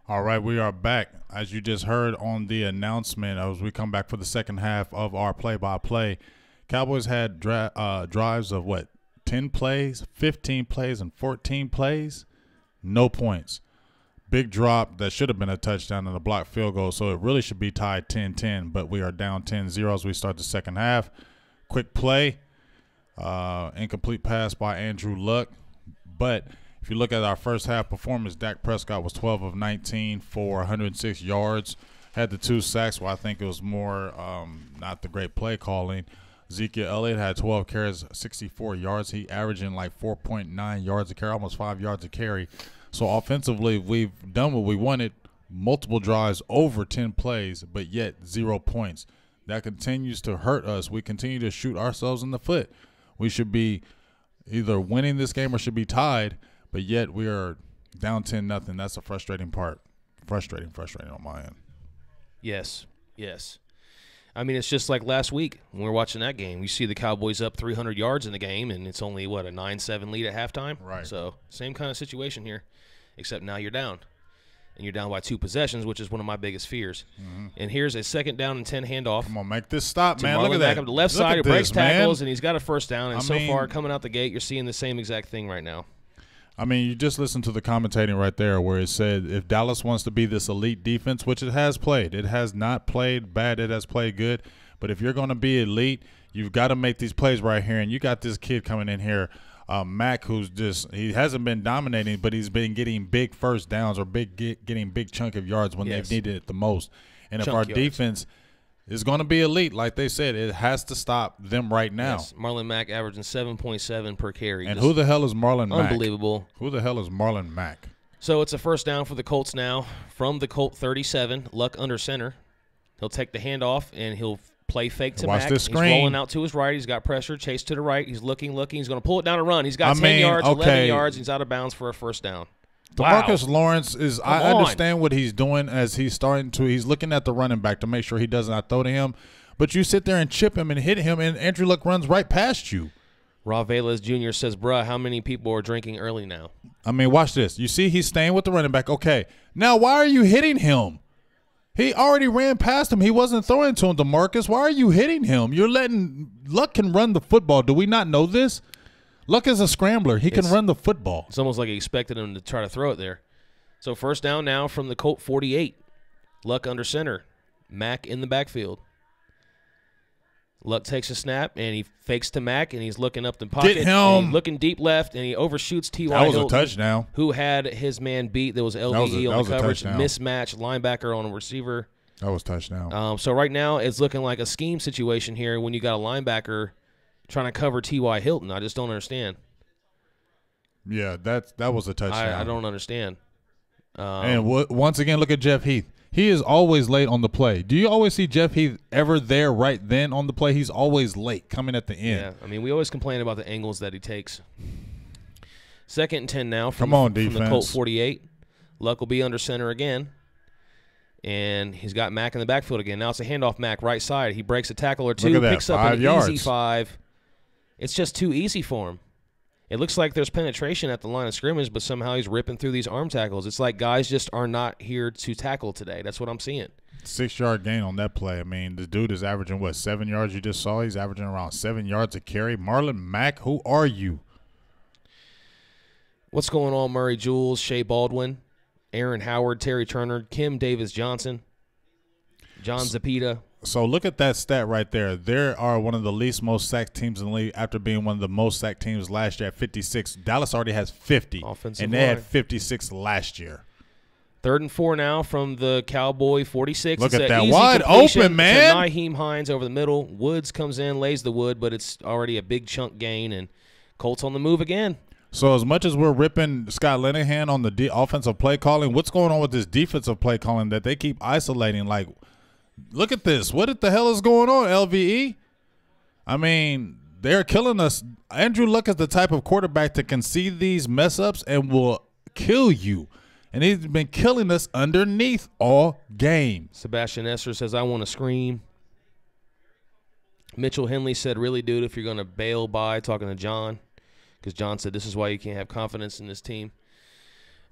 All right, we are back. As you just heard on the announcement, as we come back for the second half of our play-by-play, Cowboys had drives of, 10 plays, 15 plays, and 14 plays? No points. Big drop that should have been a touchdown and a blocked field goal, so it really should be tied 10-10, but we are down 10-0 as we start the second half. Quick play, incomplete pass by Andrew Luck, but if you look at our first half performance, Dak Prescott was 12 of 19 for 106 yards. Had the 2 sacks, where I think it was more not the great play calling. Ezekiel Elliott had 12 carries, 64 yards. He averaging like 4.9 yards a carry, almost 5 yards a carry. So offensively, we've done what we wanted, multiple drives, over 10 plays, but yet 0 points. That continues to hurt us. We continue to shoot ourselves in the foot. We should be either winning this game or should be tied. But yet we are down 10-0. That's the frustrating part. Frustrating on my end. Yes. I mean, it's just like last week when we were watching that game. You see the Cowboys up 300 yards in the game, and it's only, a 9-7 lead at halftime? Right. So same kind of situation here, except now you're down. And you're down by 2 possessions, which is one of my biggest fears. Mm-hmm. And here's a 2nd down and 10 handoff. Come on, make this stop, man. Look at back that. up the left Look side. He breaks tackles, and he's got a first down. And I mean, far, coming out the gate, you're seeing the same exact thing right now. I mean, you just listen to the commentating right there where it said if Dallas wants to be this elite defense, which it has played. It has not played bad. It has played good. But if you're going to be elite, you've got to make these plays right here. And you got this kid coming in here, Mac, who's just – he hasn't been dominating, but he's been getting big first downs or getting big chunk of yards when they've needed it the most. And if our defense – is going to be elite, like they said. It has to stop them right now. Yes, Marlon Mack averaging 7.7 per carry. And who the hell is Marlon Mack? Unbelievable. Who the hell is Marlon Mack? So it's a first down for the Colts now from the Colt 37. Luck under center. He'll take the handoff, and he'll play fake to Mack. This screen. He's rolling out to his right. He's got pressure. Chase to the right. He's looking. He's going to pull it down and run. He's got 10 yards, 11 yards. He's out of bounds for a first down. DeMarcus Lawrence is – I understand what he's doing as he's starting to – he's looking at the running back to make sure he does not throw to him. But you sit there and chip him and hit him, and Andrew Luck runs right past you. Rob Velez Jr. says, bruh, how many people are drinking early now? I mean, watch this. You see he's staying with the running back. Okay, now why are you hitting him? He already ran past him. He wasn't throwing to him, DeMarcus. Why are you hitting him? You're letting – Luck can run the football. Do we not know this? Luck is a scrambler. He can run the football. It's almost like he expected him to try to throw it there. So first down now from the Colt 48. Luck under center. Mack in the backfield. Luck takes a snap, and he fakes to Mack, and he's looking up the pocket. Get him. He's looking deep left, and he overshoots T.Y. That was Hilton, a touchdown. Who had his man beat. There was LVE on the coverage. Mismatch, linebacker on a receiver. That was touchdown. So right now it's looking like a scheme situation here when you got a linebacker trying to cover T.Y. Hilton. I just don't understand. Yeah, that was a touchdown. I don't understand. And once again, look at Jeff Heath. He is always late on the play. Do you always see Jeff Heath ever there right then on the play? He's always late, coming at the end. Yeah, I mean, we always complain about the angles that he takes. 2nd and 10 now from the Colt 48. Luck will be under center again. And he's got Mack in the backfield again. Now it's a handoff Mack right side. He breaks a tackle or two, picks up an easy 5. It's just too easy for him. It looks like there's penetration at the line of scrimmage, but somehow he's ripping through these arm tackles. It's like guys just are not here to tackle today. That's what I'm seeing. 6-yard gain on that play. I mean, the dude is averaging, 7 yards you just saw? He's averaging around 7 yards a carry. Marlon Mack, who are you? What's going on, Murray Jules, Shea Baldwin, Aaron Howard, Terry Turner, Kim Davis-Johnson, John Zapita. So look at that stat right there. They are one of the least most sacked teams in the league after being one of the most sacked teams last year at 56. Dallas already has 50, and they had 56 last year. 3rd and 4 now from the Cowboy 46. Look at that wide open, man. Nyheim Hines over the middle. Woods comes in, lays the wood, but it's already a big chunk gain, and Colts on the move again. So as much as we're ripping Scott Linehan on the offensive play calling, what's going on with this defensive play calling that they keep isolating? Like, look at this. What the hell is going on, LVE? I mean, they're killing us. Andrew Luck is the type of quarterback to concede these mess-ups and will kill you. And he's been killing us underneath all game. Sebastian Esser says, I want to scream. Mitchell Henley said, really, dude, if you're going to bail by, talking to John, because John said this is why you can't have confidence in this team.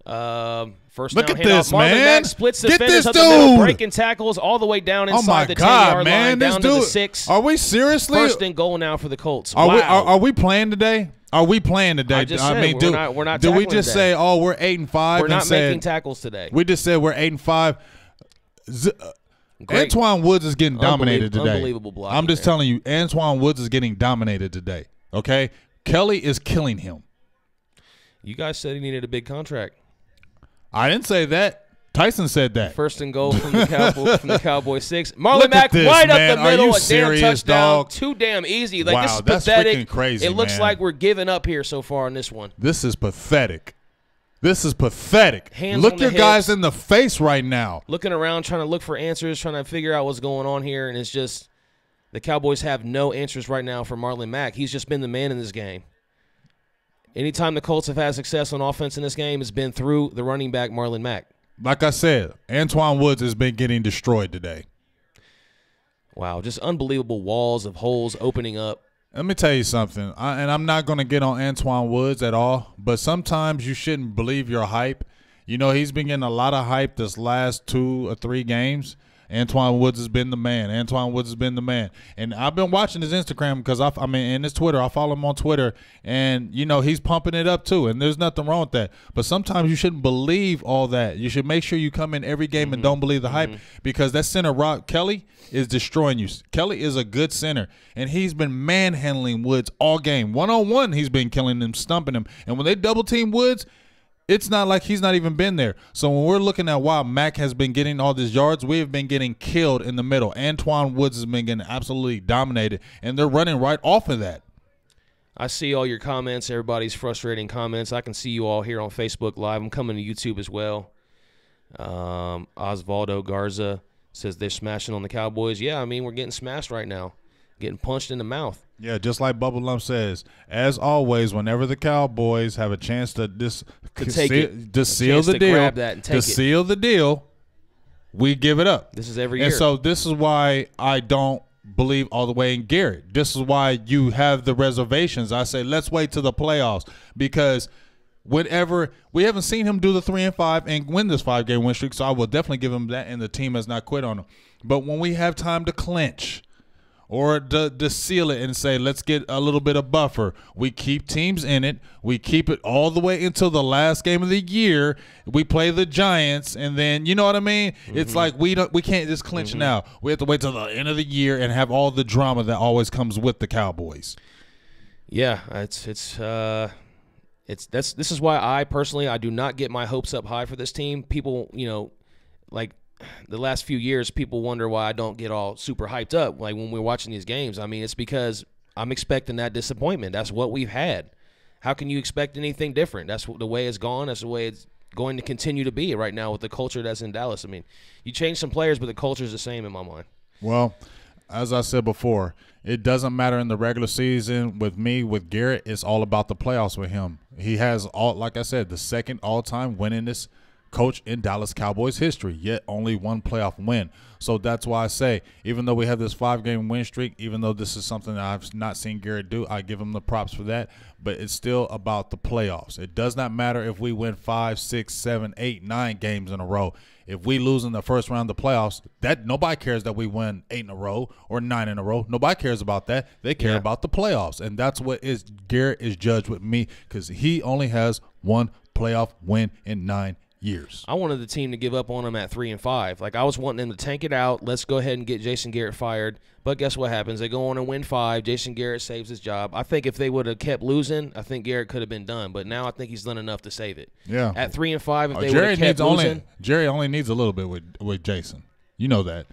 First Look down at this, handoff. Marlon man. Mack splits Get defenders this up the middle, dude. breaking tackles all the way down inside the 10-yard line, This down to dude, the 6. Are we seriously? First and goal now for the Colts. Are we playing today? Are we playing today? I just said, we're not do we tackling just today. say, oh, we're 8-5? We're not making tackles today. We just said we're 8-5. Antoine Woods is getting dominated today. Unbelievable blocking. I'm just telling you, Antoine Woods is getting dominated today. Okay, Kelly is killing him. You guys said he needed a big contract. I didn't say that. Tyson said that. First and goal from the Cowboys 6. Marlon Mack wide up the middle, a damn touchdown. Dog? Too damn easy. Like, wow, this is that's pathetic. Freaking crazy, it looks man. like we're giving up here so far on this one. This is pathetic. This is pathetic. Look your guys in the face right now. Looking around, trying to look for answers, trying to figure out what's going on here, and it's just the Cowboys have no answers right now for Marlon Mack. He's just been the man in this game. Anytime the Colts have had success on offense in this game, it's been through the running back Marlon Mack. Like I said, Antoine Woods has been getting destroyed today. Wow, just unbelievable walls of holes opening up. Let me tell you something, and I'm not going to get on Antoine Woods at all, but sometimes you shouldn't believe your hype. You know, he's been getting a lot of hype this last 2 or 3 games. Antoine Woods has been the man. Antoine Woods has been the man. And I've been watching his Instagram because, and his Twitter. I follow him on Twitter. And, you know, he's pumping it up too. And there's nothing wrong with that. But sometimes you shouldn't believe all that. You should make sure you come in every game and don't believe the hype, because that center, Rob Kelly, is destroying you. Kelly is a good center. And he's been manhandling Woods all game. One-on-one, he's been killing him, stumping him. And when they double-team Woods, it's not like he's not even been there. So when we're looking at why Mack has been getting all these yards, we have been getting killed in the middle. Antoine Woods has been getting absolutely dominated, and they're running right off of that. I see all your comments, everybody's frustrating comments. I can see you all here on Facebook Live. I'm coming to YouTube as well. Osvaldo Garza says they're smashing on the Cowboys. Yeah, I mean, we're getting smashed right now, getting punched in the mouth. Yeah, just like Bubba Lump says, as always, whenever the Cowboys have a chance to seal the deal, we give it up. This is every year. And so this is why I don't believe all the way in Garrett. This is why you have the reservations. I say let's wait till the playoffs, because whenever we haven't seen him do the 3-5 and win this 5-game win streak, so I will definitely give him that, and the team has not quit on him. But when we have time to clinch or to seal it and say, let's get a little bit of buffer, we keep teams in it. We keep it all the way until the last game of the year. We play the Giants, and then, you know what I mean? It's like we can't just clinch now. We have to wait till the end of the year and have all the drama that always comes with the Cowboys. Yeah, this is why I personally do not get my hopes up high for this team. People, you know, like the last few years, people wonder why I don't get all super hyped up like when we're watching these games. I mean, it's because I'm expecting that disappointment. That's what we've had. How can you expect anything different? That's the way it's gone. That's the way it's going to continue to be right now with the culture that's in Dallas. I mean, you change some players, but the culture is the same in my mind. Well, as I said before, it doesn't matter in the regular season with me, with Garrett. It's all about the playoffs with him. He has, like I said, the second all-time winningest coach in Dallas Cowboys history, yet only one playoff win. So that's why I say, even though we have this 5-game win streak, even though this is something that I've not seen Garrett do, I give him the props for that, but it's still about the playoffs. It does not matter if we win 5, 6, 7, 8, 9 games in a row. If we lose in the first round of the playoffs, that nobody cares that we win 8 in a row or 9 in a row. Nobody cares about that. They care about the playoffs, and that's what Garrett is judged with me, because he only has one playoff win in 9 years. I wanted the team to give up on him at 3-5. Like, I was wanting them to tank it out. Let's go ahead and get Jason Garrett fired. But guess what happens? They go on and win 5. Jason Garrett saves his job. I think if they would have kept losing, I think Garrett could have been done. But now I think he's done enough to save it. Yeah. At 3-5, if they would have kept losing. Jerry only needs a little bit with Jason. You know that.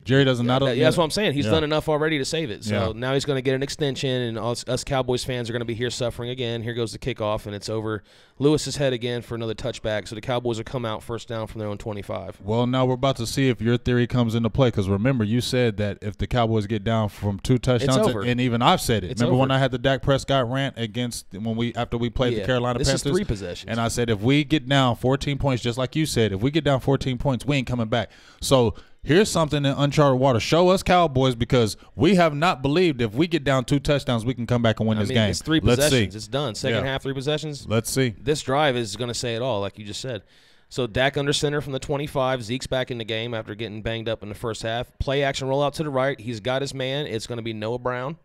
Jerry doesn't not. Yeah, that's what I'm saying. He's done enough already to save it. So now he's going to get an extension, and us Cowboys fans are going to be here suffering again. Here goes the kickoff, and it's over Lewis's head again for another touchback. So the Cowboys will come out first down from their own 25. Well, now we're about to see if your theory comes into play, because remember, you said that if the Cowboys get down from 2 touchdowns, and even I've said it. Remember when I had the Dak Prescott rant after we played the Carolina Panthers? This is 3 possessions. And I said if we get down 14 points, just like you said, if we get down 14 points, we ain't coming back. So here's something in uncharted water. Show us, Cowboys, because we have not believed if we get down 2 touchdowns, we can come back and win this game. It's 3 possessions. It's done. Second half, 3 possessions. Let's see. This drive is going to say it all, like you just said. So Dak under center from the 25. Zeke's back in the game after getting banged up in the first half. Play action rollout to the right. He's got his man. It's going to be Noah Brown.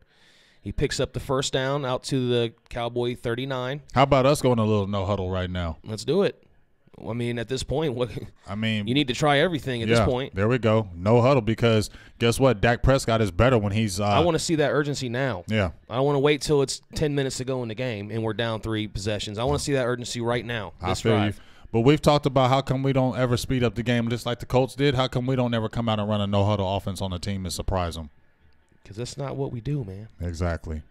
He picks up the first down out to the Cowboy 39. How about us going a little no huddle right now? Let's do it. I mean, at this point, you need to try everything at this point. There we go. No huddle, because guess what? Dak Prescott is better when he's I want to see that urgency now. Yeah. I don't want to wait till it's 10 minutes to go in the game and we're down 3 possessions. I want to see that urgency right now. I feel you. But we've talked about how come we don't ever speed up the game just like the Colts did. How come we don't ever come out and run a no huddle offense on the team and surprise them? Because that's not what we do, man. Exactly.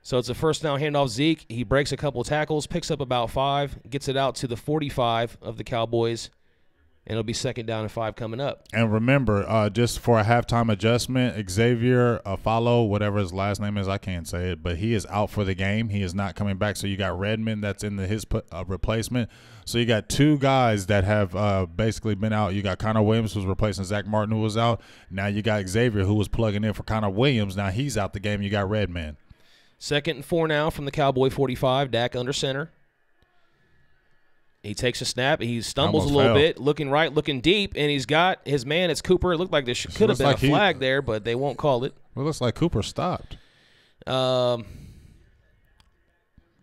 So it's a first down handoff. Zeke, he breaks a couple of tackles, picks up about 5, gets it out to the 45 of the Cowboys, and it'll be second down and 5 coming up. And remember, just for a halftime adjustment, Xavier Afalo, whatever his last name is, I can't say it, but he is out for the game. He is not coming back. So you got Redmond that's in his replacement. So you got 2 guys that have basically been out. You got Connor Williams, who's replacing Zach Martin, who was out. Now you got Xavier, who was plugging in for Connor Williams. Now he's out the game. You got Redmond. Second and 4 now from the Cowboy 45. Dak under center. He takes a snap. He stumbles a little bit, looking right, looking deep, and he's got his man. It's Cooper. It looked like there could have been a flag there, but they won't call it. Well, it looks like Cooper stopped.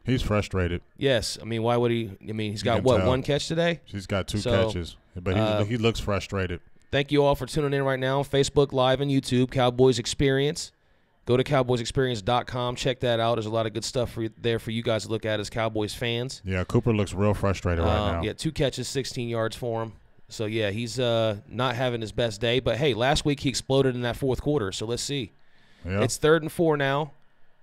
He's frustrated. Yes. I mean, why would he? I mean, he's got, what, 1 catch today? He's got 2 catches, but he looks frustrated. Thank you all for tuning in right now. Facebook Live and YouTube, Cowboys Experience. Go to cowboysexperience.com. Check that out. There's a lot of good stuff there for you guys to look at as Cowboys fans. Yeah, Cooper looks real frustrated right now. Yeah, 2 catches, 16 yards for him. So, yeah, he's not having his best day. But, hey, last week he exploded in that 4th quarter, so let's see. Yep. It's 3rd and 4 now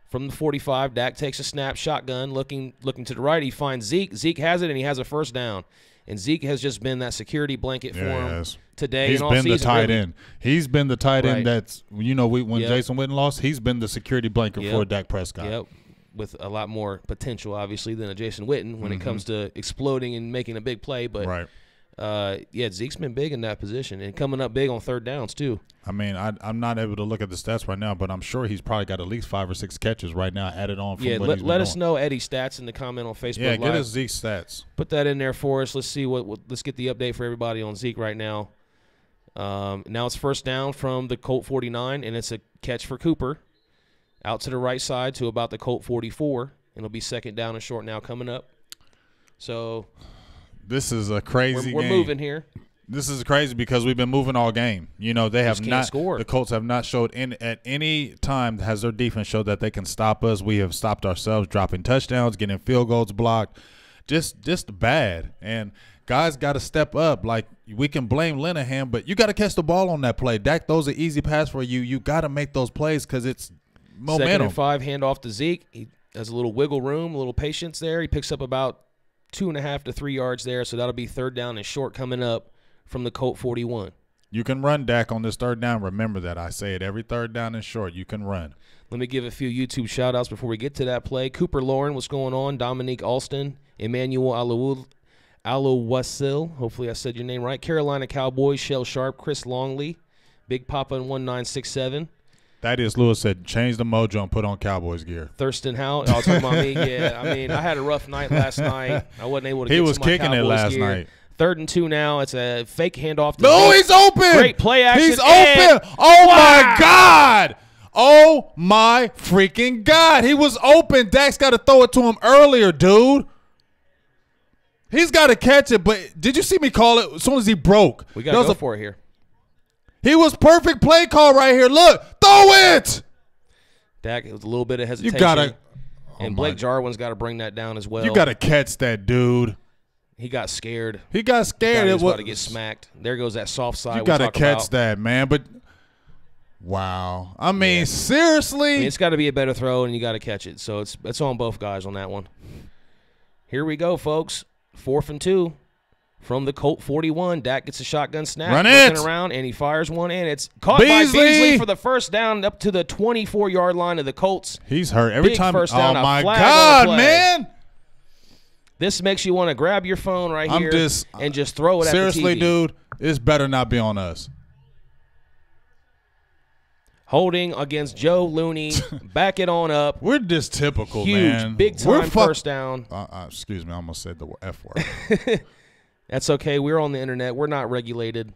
from the 45. Dak takes a snap, shotgun, looking to the right. He finds Zeke. Zeke has it, and he has a first down. And Zeke has just been that security blanket for him today. He's been the tight end. He's been the tight end that's, when Jason Witten lost, he's been the security blanket for Dak Prescott. Yep, with a lot more potential, obviously, than a Jason Witten when it comes to exploding and making a big play. But, Zeke's been big in that position and coming up big on 3rd downs too. I mean, I'm not able to look at the stats right now, but I'm sure he's probably got at least 5 or 6 catches right now added on from what he's been let us know Eddie's stats in the comment on Facebook Live. Yeah, get us Zeke's stats. Put that in there for us. Let's see let's get the update for everybody on Zeke right now. Now it's first down from the Colt 49, and it's a catch for Cooper out to the right side to about the Colt 44, and it'll be second down and short now coming up. So this is a crazy game. We're moving here. This is crazy because we've been moving all game. They have not score. The Colts have not showed at any time has their defense showed that they can stop us. We have stopped ourselves, dropping touchdowns, getting field goals blocked. Just bad. And guys got to step up. Like, we can blame Linehan, but you got to catch the ball on that play. Dak throws an easy pass for you. You got to make those plays because it's momentum. 2nd and 5, handoff to Zeke. He has a little wiggle room, a little patience there. He picks up about 2.5 to 3 yards there, so that'll be 3rd down and short coming up from the Colt 41. You can run, Dak, on this 3rd down. Remember that. I say it every 3rd down and short. You can run. Let me give a few YouTube shout-outs before we get to that play. Cooper Lauren, what's going on? Dominique Alston, Emmanuel Alawasil, hopefully I said your name right. Carolina Cowboys, Shell Sharp, Chris Longley, Big Papa in 1967. Thaddeus Lewis said, change the mojo and put on Cowboys gear. Thurston Howell, y'all talking about me? Yeah, I mean, I had a rough night last night. I wasn't able to get to my Cowboys gear. He was kicking it last night. 3rd and 2 now. It's a fake handoff. No, he's open. Great play action. He's open. Oh, my God. Oh, my freaking God. He was open. Dak's got to throw it to him earlier, dude. He's got to catch it, but did you see me call it as soon as he broke? We got to go for it here. He was perfect play call right here. Look, throw it. Dak, it was a little bit of hesitation. You got to. And Blake Jarwin's got to bring that down as well. You got to catch that, dude. He got scared. He got scared. He was about to get smacked. There goes that soft side. You got to catch that, man. But, wow. I mean, seriously. I mean, it's got to be a better throw, and you got to catch it. So it's on both guys on that one. Here we go, folks. 4th and 2 from the Colt 41. Dak gets a shotgun snap. Run it. Looking around, and he fires one, and it's caught by Beasley for the first down up to the 24-yard line of the Colts. He's hurt every time. First down, oh, my God, man. This makes you want to grab your phone right here and just throw it at the TV. Seriously, dude, It's better not be on us. Holding against Joe Looney. Back it on up. We're just typical, huge, man. Big time first down. Excuse me, I almost said the F word. That's okay. We're on the internet. We're not regulated.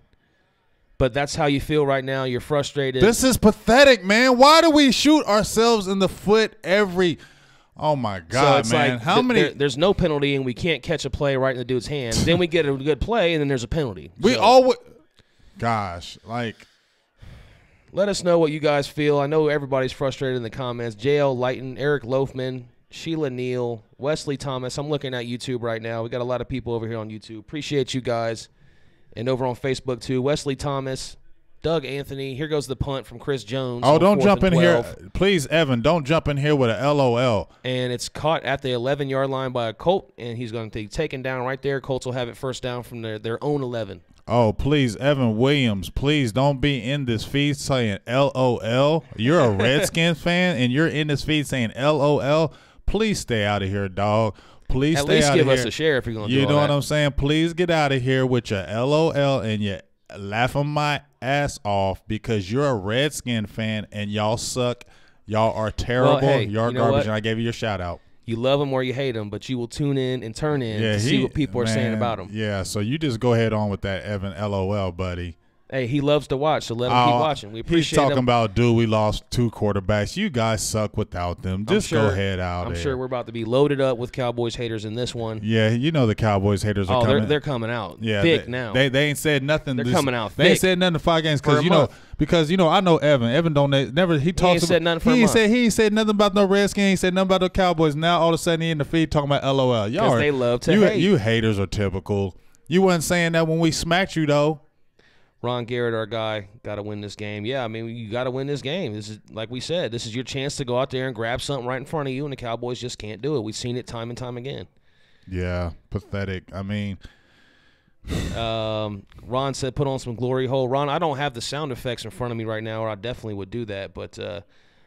But that's how you feel right now. You're frustrated. This is pathetic, man. Why do we shoot ourselves in the foot every – oh, my God, so man. Like how many – there's no penalty, and we can't catch a play right in the dude's hand. Then we get a good play, and then there's a penalty. We always – gosh, like – let us know what you guys feel. I know everybody's frustrated in the comments. JL Lighton, Eric Loafman, Sheila Neal, Wesley Thomas. I'm looking at YouTube right now. We got a lot of people over here on YouTube. Appreciate you guys. And over on Facebook, too, Wesley Thomas, Doug Anthony. Here goes the punt from Chris Jones. Oh, don't jump in here. Please, Evan, don't jump in here with a LOL. And it's caught at the 11-yard line by a Colt, and he's going to be taken down right there. Colts will have it first down from their own 11. Oh, please, Evan Williams, please don't be in this feed saying LOL. You're a Redskins fan, and you're in this feed saying LOL. Please stay out of here, dog. Please stay out of here. At least give us a share if you're going to do You all know that. what I'm saying? Please get out of here with your LOL and you're laughing my ass off because you're a Redskin fan and y'all suck. Y'all are terrible. Well, hey, you're garbage, and I gave you your shout-out. You love them or you hate them, but you will tune in and turn in to see what people are saying about them. Yeah, so you just go ahead on with that Evan LOL, buddy. Hey, he loves to watch, so let him keep watching. We appreciate He's talking about, dude, we lost 2 quarterbacks. You guys suck without them. Just go ahead out I'm there. sure we're about to be loaded up with Cowboys haters in this one. Yeah, you know the Cowboys haters are coming. They're coming out thick now. They ain't said nothing. They're coming out thick. They ain't said nothing to 5 games because I know Evan. Evan don't never he talks. He ain't said nothing for a month. He ain't said nothing about no Redskins. He ain't said nothing about the Cowboys. Now all of a sudden he in the feed talking about LOL. Y'all they love to hate. You haters are typical. You wasn't saying that when we smacked you though. Ron Garrett, our guy, got to win this game. Yeah, I mean, you got to win this game. This is, like we said, this is your chance to go out there and grab something right in front of you, and the Cowboys just can't do it. We've seen it time and time again. Yeah, pathetic. I mean, Ron said put on some glory hole. Ron, I don't have the sound effects in front of me right now, or I definitely would do that, but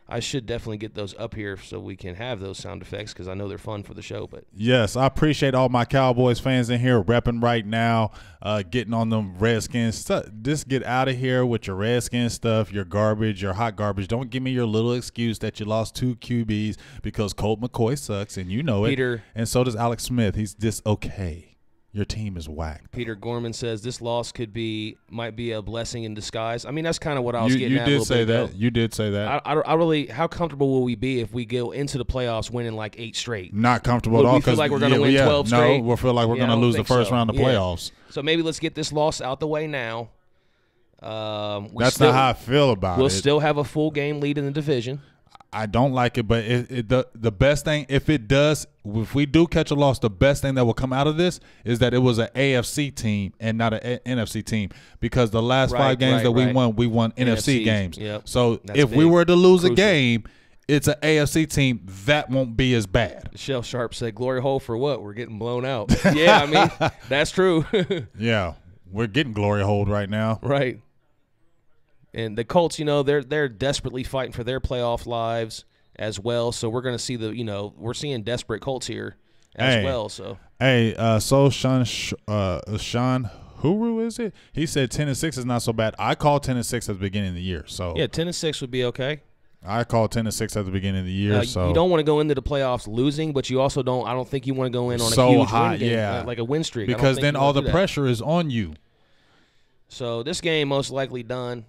I should definitely get those up here so we can have those sound effects because I know they're fun for the show. But yes, I appreciate all my Cowboys fans in here repping right now, getting on them Redskins. Just get out of here with your Redskins stuff, your garbage, your hot garbage. Don't give me your little excuse that you lost 2 QBs because Colt McCoy sucks, and you know it. And so does Alex Smith. He's just okay. Your team is whacked. Peter Gorman says this loss might be a blessing in disguise. I mean, that's kind of what I was getting at. You did say that. I really, how comfortable will we be if we go into the playoffs winning like 8 straight? Not comfortable at all. We feel like we're going to win 12 straight. No, we'll feel like we're going to lose the first round of playoffs. So maybe let's get this loss out the way now. That's not how I feel about it. We'll still have a full game lead in the division. I don't like it, but the best thing, if we do catch a loss, the best thing that will come out of this is that it was an AFC team and not an NFC team because the last 5 games that we won NFC games. Yep. So if we were to lose a game, it's an AFC team. That won't be as bad. Shell Sharp said, glory hole for what? We're getting blown out. Yeah, I mean, that's true. Yeah, we're getting glory holed right now. Right. And the Colts, they're desperately fighting for their playoff lives as well. So we're going to see we're seeing desperate Colts here as well. So Sean Huru, is it? He said 10-6 is not so bad. I called 10-6 at the beginning of the year. So yeah, 10-6 would be okay. I called 10-6 at the beginning of the year. So you don't want to go into the playoffs losing, but you also don't. I don't think you want to go in on a huge win game, like a win streak, because then all the pressure is on you. So this game most likely done.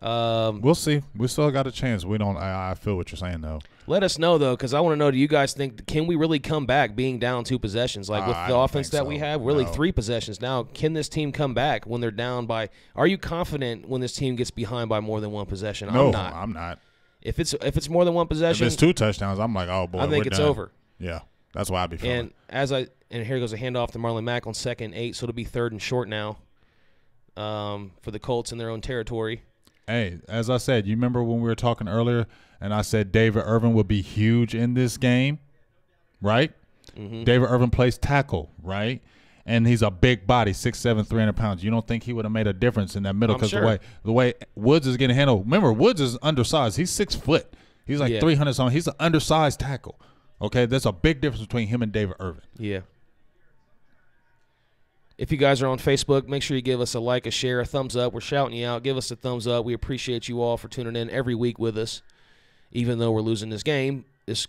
We'll see. We still got a chance. We don't. I feel what you're saying though. Let us know though, because I want to know. Do you guys think can we really come back being down 2 possessions? Like with the offense that we have, really 3 possessions now. Can this team come back when they're down by? Are you confident when this team gets behind by more than 1 possession? No, I'm not. If it's more than 1 possession, if it's 2 touchdowns, I'm like, oh boy, I think it's done. over. Yeah, that's why I'd be feeling. And here goes a handoff to Marlon Mack on 2nd and 8, so it'll be 3rd and short now. For the Colts in their own territory. Hey, as I said, you remember when we were talking earlier, and I said David Irvin would be huge in this game, right? Mm-hmm. David Irvin plays tackle, right? And he's a big body, 6'7", 300 pounds. You don't think he would have made a difference in that middle because the way Woods is getting handled. Remember, Woods is undersized. He's 6 foot. He's like 300 something. He's an undersized tackle. Okay, there's a big difference between him and David Irvin. Yeah. If you guys are on Facebook, make sure you give us a like, a share, a thumbs up. We're shouting you out. Give us a thumbs up. We appreciate you all for tuning in every week with us. Even though we're losing this game, it's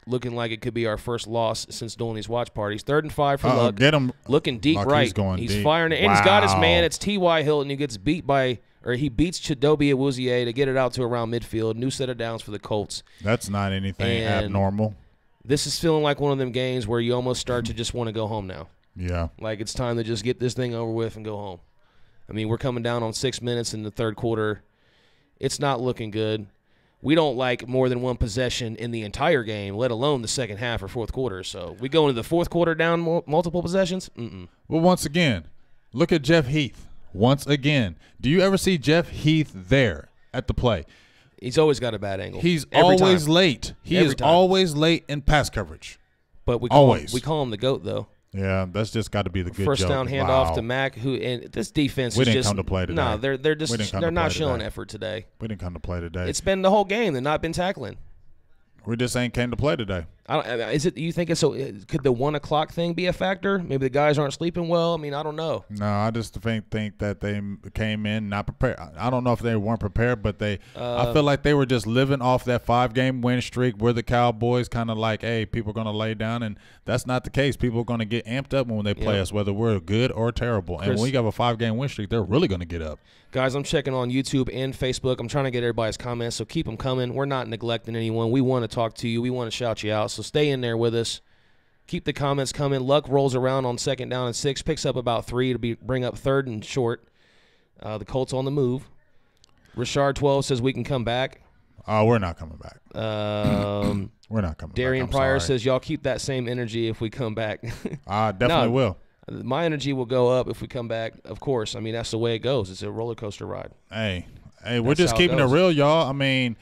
looking like it could be our first loss since doing these watch parties. 3rd and 5 for Luck. Get him. Looking deep Luck, right. He's deep. Firing it. And he's got his man. It's T.Y. Hilton. He gets beat by – or he beats Chidobe Awuzie to get it out to around midfield. New set of downs for the Colts. That's not anything abnormal. This is feeling like one of them games where you almost start to just want to go home now. Yeah. Like it's time to just get this thing over with and go home. I mean, we're coming down on 6 minutes in the third quarter. It's not looking good. We don't like more than one possession in the entire game, let alone the second half or fourth quarter. So we go into the fourth quarter down multiple possessions? Well, once again, look at Jeff Heath. Once again, do you ever see Jeff Heath there at the play? He's always got a bad angle. He's always late. He is always late in pass coverage. But we call him the GOAT, though. Yeah, that's just got to be the good first down handoff to Mack. And this defense didn't come to play today. No, they're not showing effort today. We didn't come to play today. It's been the whole game. They've not been tackling. We just ain't came to play today. You think it's so? Could the 1 o'clock thing be a factor? Maybe the guys aren't sleeping well. I mean, I don't know. No, I just think that they came in not prepared. I don't know if they weren't prepared, but I feel like they were just living off that 5-game win streak. We're the Cowboys, kind of like, hey, people are going to lay down, and that's not the case. People are going to get amped up when they play us, whether we're good or terrible. And when we have a 5-game win streak, they're really going to get up. Guys, I'm checking on YouTube and Facebook. I'm trying to get everybody's comments, so keep them coming. We're not neglecting anyone. We want to talk to you. We want to shout you out, so stay in there with us. Keep the comments coming. Luck rolls around on 2nd down and 6, picks up about 3 to bring up 3rd and short. The Colts on the move. Richard 12 says we can come back. We're not coming back. We're not coming Darian back. Pryor says y'all keep that same energy if we come back. I definitely will. My energy will go up if we come back, of course. I mean, that's the way it goes. It's a roller coaster ride. Hey, we're just keeping it real, y'all. I mean,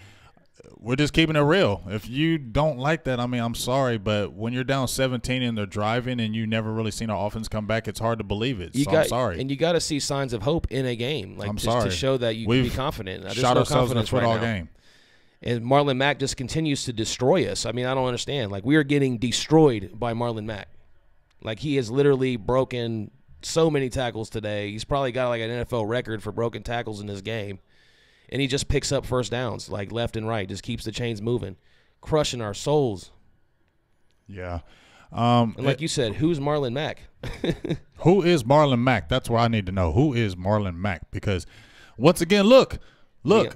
we're just keeping it real. If you don't like that, I mean, I'm sorry, but when you're down 17 and they're driving and you never really seen our offense come back, it's hard to believe it. I'm sorry. And you got to see signs of hope in a game, like to show that you can be confident. Shot ourselves in the foot all game. And Marlon Mack just continues to destroy us. I mean, I don't understand. Like, we are getting destroyed by Marlon Mack. Like, he has literally broken so many tackles today. He's probably got like an NFL record for broken tackles in this game. And he just picks up first downs, like left and right, just keeps the chains moving, crushing our souls. Yeah. And like you said, who's Marlon Mack? Who is Marlon Mack? That's what I need to know. Who is Marlon Mack? Because, once again, look,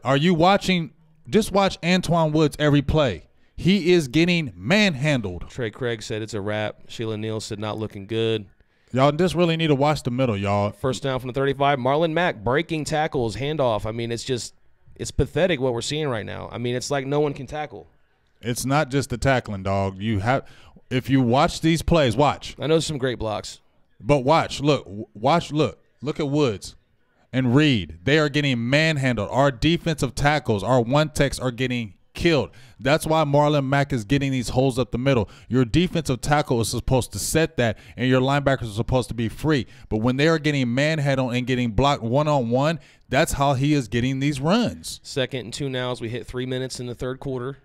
are you watching? Just watch Antoine Woods every play. He is getting manhandled. Trey Craig said it's a wrap. Sheila Neal said not looking good. Y'all just really need to watch the middle, y'all. First down from the 35. Marlon Mack breaking tackles, handoff. I mean, it's pathetic what we're seeing right now. I mean, it's like no one can tackle. It's not just the tackling, dog. If you watch these plays, watch. I know there's some great blocks. But watch. Look at Woods and Reed. They are getting manhandled. Our defensive tackles, our one-techs are getting killed. That's why Marlon Mack is getting these holes up the middle. Your defensive tackle is supposed to set that, and your linebackers are supposed to be free. But when they are getting manhandled and getting blocked one-on-one, that's how he is getting these runs. 2nd and 2 now as we hit 3 minutes in the third quarter.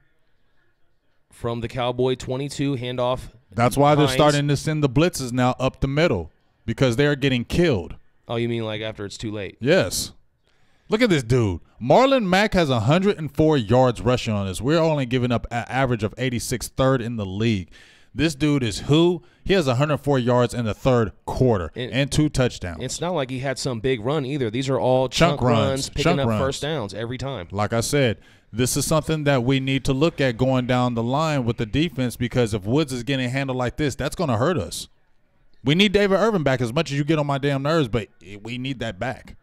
From the Cowboy 22, handoff. That's why they're starting to send the blitzes now up the middle, because they are getting killed. Oh, you mean like after it's too late? Yes. Look at this dude. Marlon Mack has 104 yards rushing on us. We're only giving up an average of 86, 3rd in the league. This dude is who? He has 104 yards in the third quarter and 2 touchdowns. It's not like he had some big run either. These are all chunk runs, picking up first downs every time. Like I said, this is something that we need to look at going down the line with the defense, because if Woods is getting handled like this, that's going to hurt us. We need David Irvin back as much as you get on my damn nerves, but we need that back.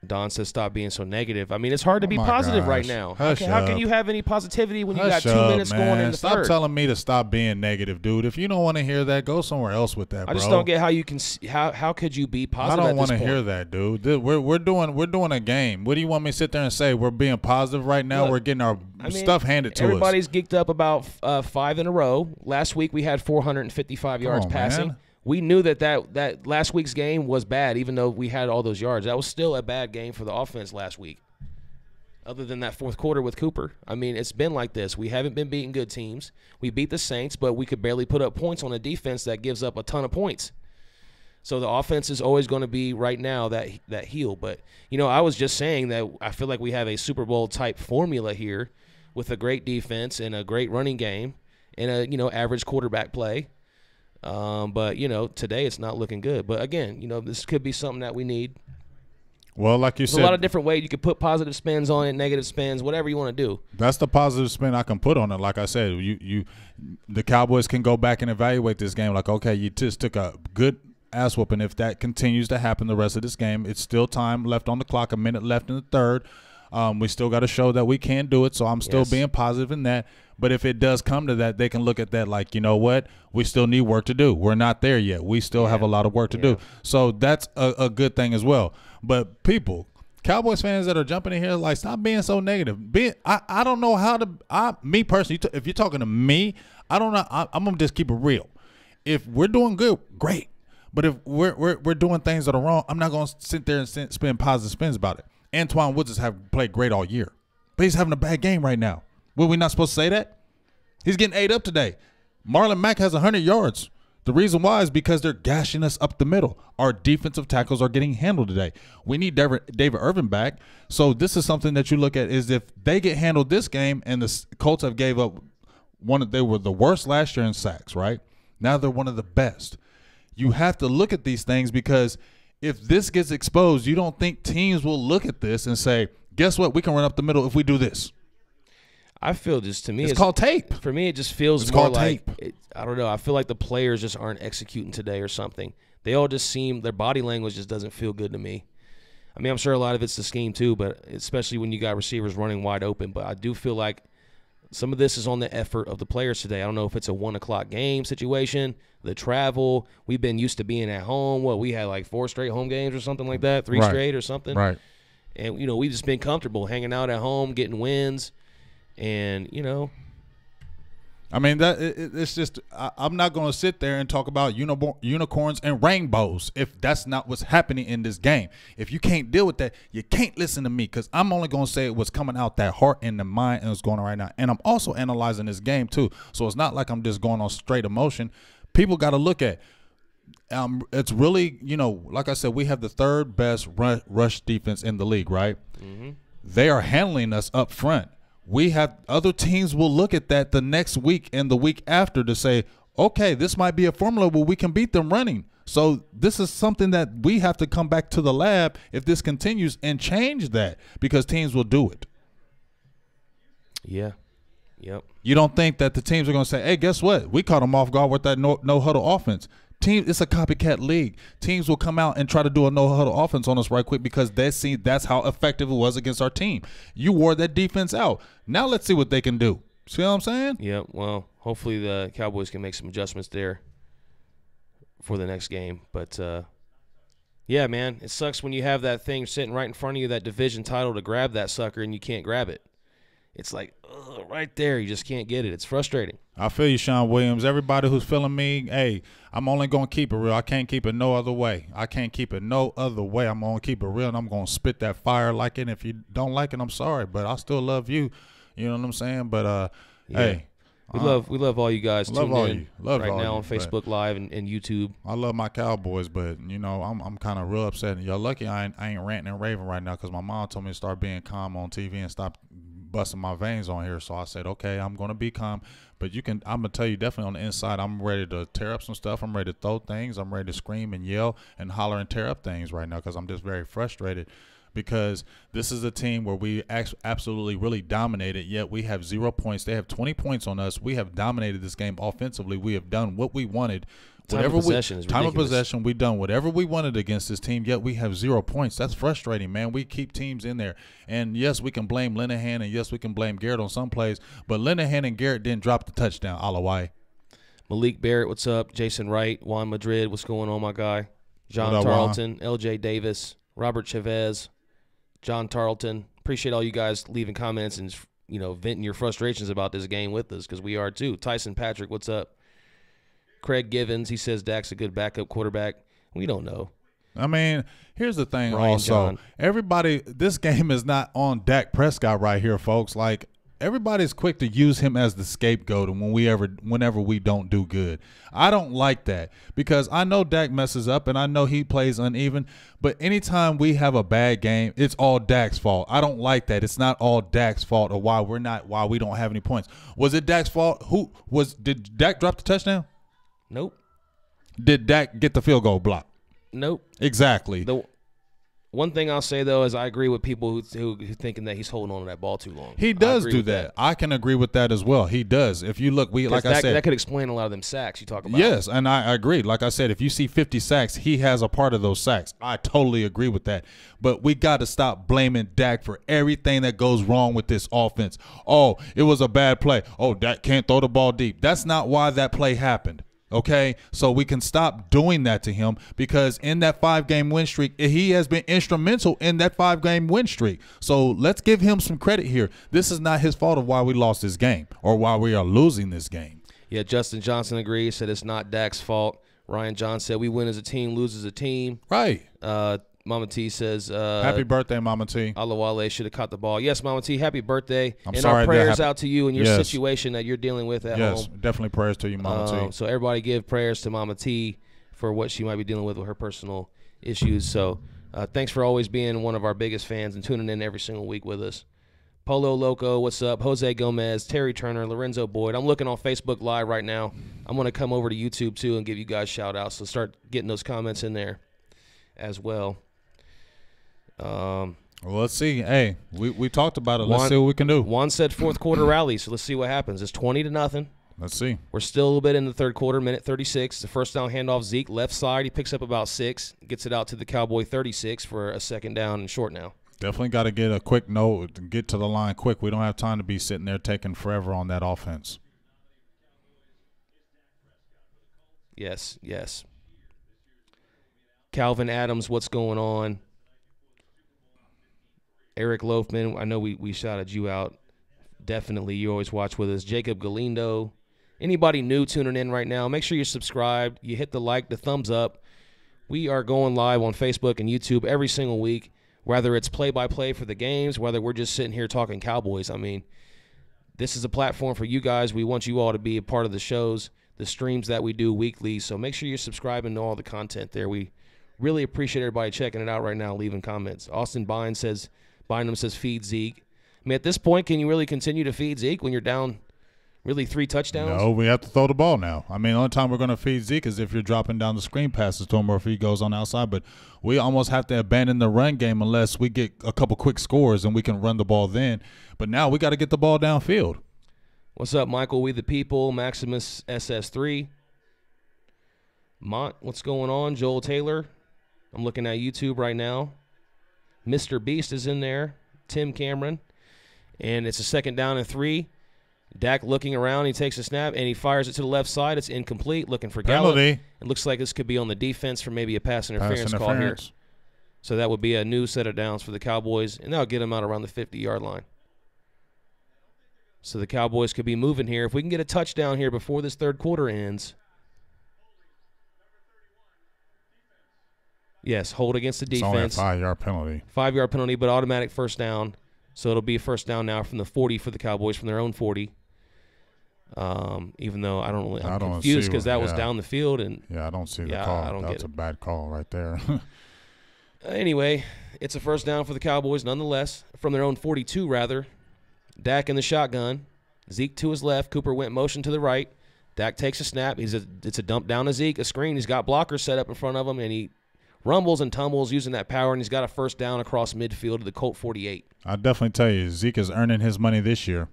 Don says stop being so negative. I mean, it's hard to be positive right now. How can you have any positivity when you got 2 minutes going in the third? Stop telling me to stop being negative, dude. If you don't want to hear that, go somewhere else with that, bro. I just don't get how you can. How could you be positive? I don't want to hear that, dude. We're doing a game. What do you want me to sit there and say? We're being positive right now. We're getting our stuff handed to us. Everybody's geeked up about 5 in a row. Last week we had 455 yards passing. Man. We knew that last week's game was bad, even though we had all those yards. That was still a bad game for the offense last week, other than that fourth quarter with Cooper. I mean, it's been like this. We haven't been beating good teams. We beat the Saints, but we could barely put up points on a defense that gives up a ton of points. So the offense is always going to be right now that heel. But, I was just saying that I feel like we have a Super Bowl type formula here with a great defense and a great running game and a, average quarterback play. But, today it's not looking good. But, again, this could be something that we need. Well, like you There's said, a lot of different ways you could put positive spins on it, negative spins, whatever you want to do. That's the positive spin I can put on it. Like I said, the Cowboys can go back and evaluate this game. Like, okay, you just took a good ass whooping. If that continues to happen the rest of this game, it's still time left on the clock, a minute left in the third. We still got to show that we can do it, so I'm still being positive in that. But if it does come to that, they can look at that like, you know what? We still need work to do. We're not there yet. We still have a lot of work to do. So that's a good thing as well. But people, Cowboys fans that are jumping in here, like, stop being so negative. I don't know how to me personally, if you're talking to me, I don't know. I'm going to just keep it real. If we're doing good, great. But if we're doing things that are wrong, I'm not going to sit there and spend positive spins about it. Antoine Woods has played great all year, but he's having a bad game right now. Were we not supposed to say that? He's getting ate up today. Marlon Mack has 100 yards. The reason why is because they're gashing us up the middle. Our defensive tackles are getting handled today. We need David Irvin back. So this is something that you look at is if they get handled this game and the Colts have gave up they were the worst last year in sacks, right? Now they're one of the best. You have to look at these things because if this gets exposed, you don't think teams will look at this and say, guess what? We can run up the middle if we do this. I feel just to me it's called tape. For me, it just feels it's more called like tape. I don't know. I feel like the players just aren't executing today or something. They all just seem their body language just doesn't feel good to me. I mean, I'm sure a lot of it's the scheme too, but especially when you got receivers running wide open. But I do feel like some of this is on the effort of the players today. I don't know if it's a 1 o'clock game situation, the travel. We've been used to being at home. We had like 4 straight home games or something like that, 3 straight or something. Right. And we've just been comfortable hanging out at home, getting wins. And, I mean, it's just I'm not going to sit there and talk about unicorns and rainbows if that's not what's happening in this game. If you can't deal with that, you can't listen to me because I'm only going to say what's coming out that heart and the mind and what's going on right now. And I'm also analyzing this game too. So it's not like I'm just going on straight emotion. People got to look at it's really, like I said, we have the 3rd best rush defense in the league, right? Mm-hmm. They are handling us up front. We have other teams will look at that the next week and the week after to say, okay, this might be a formula where we can beat them running. So this is something that we have to come back to the lab if this continues and change that because teams will do it. Yeah. Yep. You don't think that the teams are going to say, hey, guess what? We caught them off guard with that no huddle offense. It's a copycat league. Teams will come out and try to do a no-huddle offense on us right quick because that's how effective it was against our team. You wore that defense out. Now let's see what they can do. See what I'm saying? Yeah, well, hopefully the Cowboys can make some adjustments there for the next game. But, yeah, man, it sucks when you have that thing sitting right in front of you, that division title to grab that sucker, and you can't grab it. It's like, right there, you just can't get it. It's frustrating. I feel you, Sean Williams. Everybody who's feeling me, hey, I'm only going to keep it real. I can't keep it no other way. I'm going to keep it real, and I'm going to spit that fire like it. If you don't like it, I'm sorry, but I still love you. You know what I'm saying? But, hey. We love all you guys tuned in right now on you, Facebook Live and YouTube. I love my Cowboys, but, I'm kind of real upset. You're lucky I ain't ranting and raving right now because my mom told me to start being calm on TV and stop busting my veins on here. So I said, okay, I'm going to be calm. But I'm going to tell you definitely on the inside, I'm ready to tear up some stuff. I'm ready to throw things. I'm ready to scream and yell and holler and tear up things right now because I'm just very frustrated because this is a team where we absolutely really dominated, yet we have 0 points. They have 20 points on us. We have dominated this game offensively. We have done what we wanted. Time of possession, we've done whatever we wanted against this team, yet we have 0 points. That's frustrating, man. We keep teams in there. And, yes, we can blame Linehan, and, yes, we can blame Garrett on some plays, but Linehan and Garrett didn't drop the touchdown. Alawai. Malik Barrett, what's up? Jason Wright, Juan Madrid, what's going on, my guy? John Tarleton, LJ Davis, Robert Chavez, John Tarleton. Appreciate all you guys leaving comments and, venting your frustrations about this game with us because we are too. Tyson Patrick, what's up? Craig Givens, he says Dak's a good backup quarterback. We don't know. I mean, here's the thing Ryan also. John. Everybody, this game is not on Dak Prescott right here, folks. Like, everybody's quick to use him as the scapegoat and whenever we don't do good. I don't like that because I know Dak messes up and I know he plays uneven, but anytime we have a bad game, it's all Dak's fault. I don't like that. It's not all Dak's fault or why we don't have any points. Was it Dak's fault? Did Dak drop the touchdown? Nope. Did Dak get the field goal block? Nope. Exactly. The one thing I'll say, though, is I agree with people who thinking that he's holding on to that ball too long. He does do that. I can agree with that as well. He does. If you look, like I said. That could explain a lot of them sacks you talk about. Yes, and I agree. Like I said, if you see 50 sacks, he has a part of those sacks. I totally agree with that. But we got to stop blaming Dak for everything that goes wrong with this offense. Oh, it was a bad play. Oh, Dak can't throw the ball deep. That's not why that play happened. Okay, so we can stop doing that to him because in that 5-game win streak, he has been instrumental in that 5-game win streak. So let's give him some credit here. This is not his fault of why we lost this game or why we are losing this game. Yeah, Justin Johnson agrees, said it's not Dak's fault. Ryan John said we win as a team, lose as a team. Right. Mama T says, happy birthday, Mama T. Alawale should have caught the ball. Yes, Mama T, happy birthday. I'm sorry. Our prayers out to you and your situation that you're dealing with at home. Yes, definitely prayers to you, Mama T. So everybody give prayers to Mama T for what she might be dealing with her personal issues. So thanks for always being one of our biggest fans and tuning in every single week with us. Polo Loco, what's up? Jose Gomez, Terry Turner, Lorenzo Boyd. I'm looking on Facebook Live right now. I'm going to come over to YouTube, too, and give you guys shout-outs. So start getting those comments in there as well. Well, let's see. Hey, we talked about it. Let's see what we can do. Juan said fourth quarter rally, so let's see what happens. It's 20-0. Let's see. We're still a little bit in the third quarter, minute 36. The first down handoff, Zeke, left side. He picks up about 6, gets it out to the Cowboy 36 for a second down and short now. Definitely got to get a quick note, get to the line quick. We don't have time to be sitting there taking forever on that offense. Yes, yes. Calvin Adams, what's going on? Eric Loafman, I know we shouted you out. Definitely, you always watch with us. Jacob Galindo. Anybody new tuning in right now, make sure you're subscribed. You hit the like, the thumbs up. We are going live on Facebook and YouTube every single week, whether it's play-by-play for the games, whether we're just sitting here talking Cowboys. I mean, this is a platform for you guys. We want you all to be a part of the shows, the streams that we do weekly. So make sure you're subscribing to all the content there. We really appreciate everybody checking it out right now, leaving comments. Austin Bynum says, feed Zeke. I mean, at this point, can you really continue to feed Zeke when you're down really 3 touchdowns? No, we have to throw the ball now. I mean, the only time we're going to feed Zeke is if you're dropping down the screen passes to him or if he goes on outside. But we almost have to abandon the run game unless we get a couple quick scores and we can run the ball then. But now we got to get the ball downfield. What's up, Michael? We the people. Maximus SS3. Mont, what's going on? Joel Taylor. I'm looking at YouTube right now. Mr. Beast is in there. Tim Cameron. And it's a second down and 3. Dak looking around. He takes a snap, and he fires it to the left side. It's incomplete. Looking for Gallup. It looks like this could be on the defense for maybe a pass interference call here. So that would be a new set of downs for the Cowboys, and that'll get them out around the 50-yard line. So the Cowboys could be moving here. If we can get a touchdown here before this third quarter ends. Yes, hold against the defense. It's only a 5-yard penalty. 5-yard penalty, but automatic first down. So it'll be a first down now from the 40 for the Cowboys, from their own 40. Even though I'm confused because that was down the field. And I don't see the call. That's a bad call right there. Anyway, it's a first down for the Cowboys nonetheless, from their own 42 rather. Dak in the shotgun. Zeke to his left. Cooper went motion to the right. Dak takes a snap. It's a dump down to Zeke, a screen. He's got blockers set up in front of him, and he rumbles and tumbles using that power, and he's got a first down across midfield to the Colt 48. I'll definitely tell you, Zeke is earning his money this year.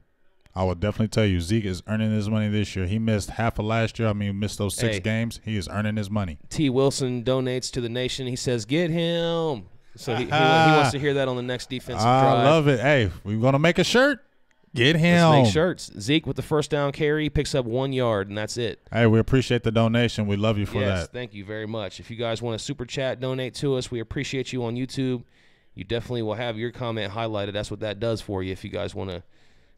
I would definitely tell you, Zeke is earning his money this year. He missed half of last year. I mean, missed those 6 games. He is earning his money. T. Wilson donates to the nation. He says, get him. So he wants to hear that on the next defensive drive. I love it. Hey, we're going to make a shirt. Get him. Let's make shirts. Zeke with the first down carry picks up 1 yard, and that's it. Hey, we appreciate the donation. We love you for that. Yes, thank you very much. If you guys want to super chat, donate to us. We appreciate you on YouTube. You definitely will have your comment highlighted. That's what that does for you if you guys want to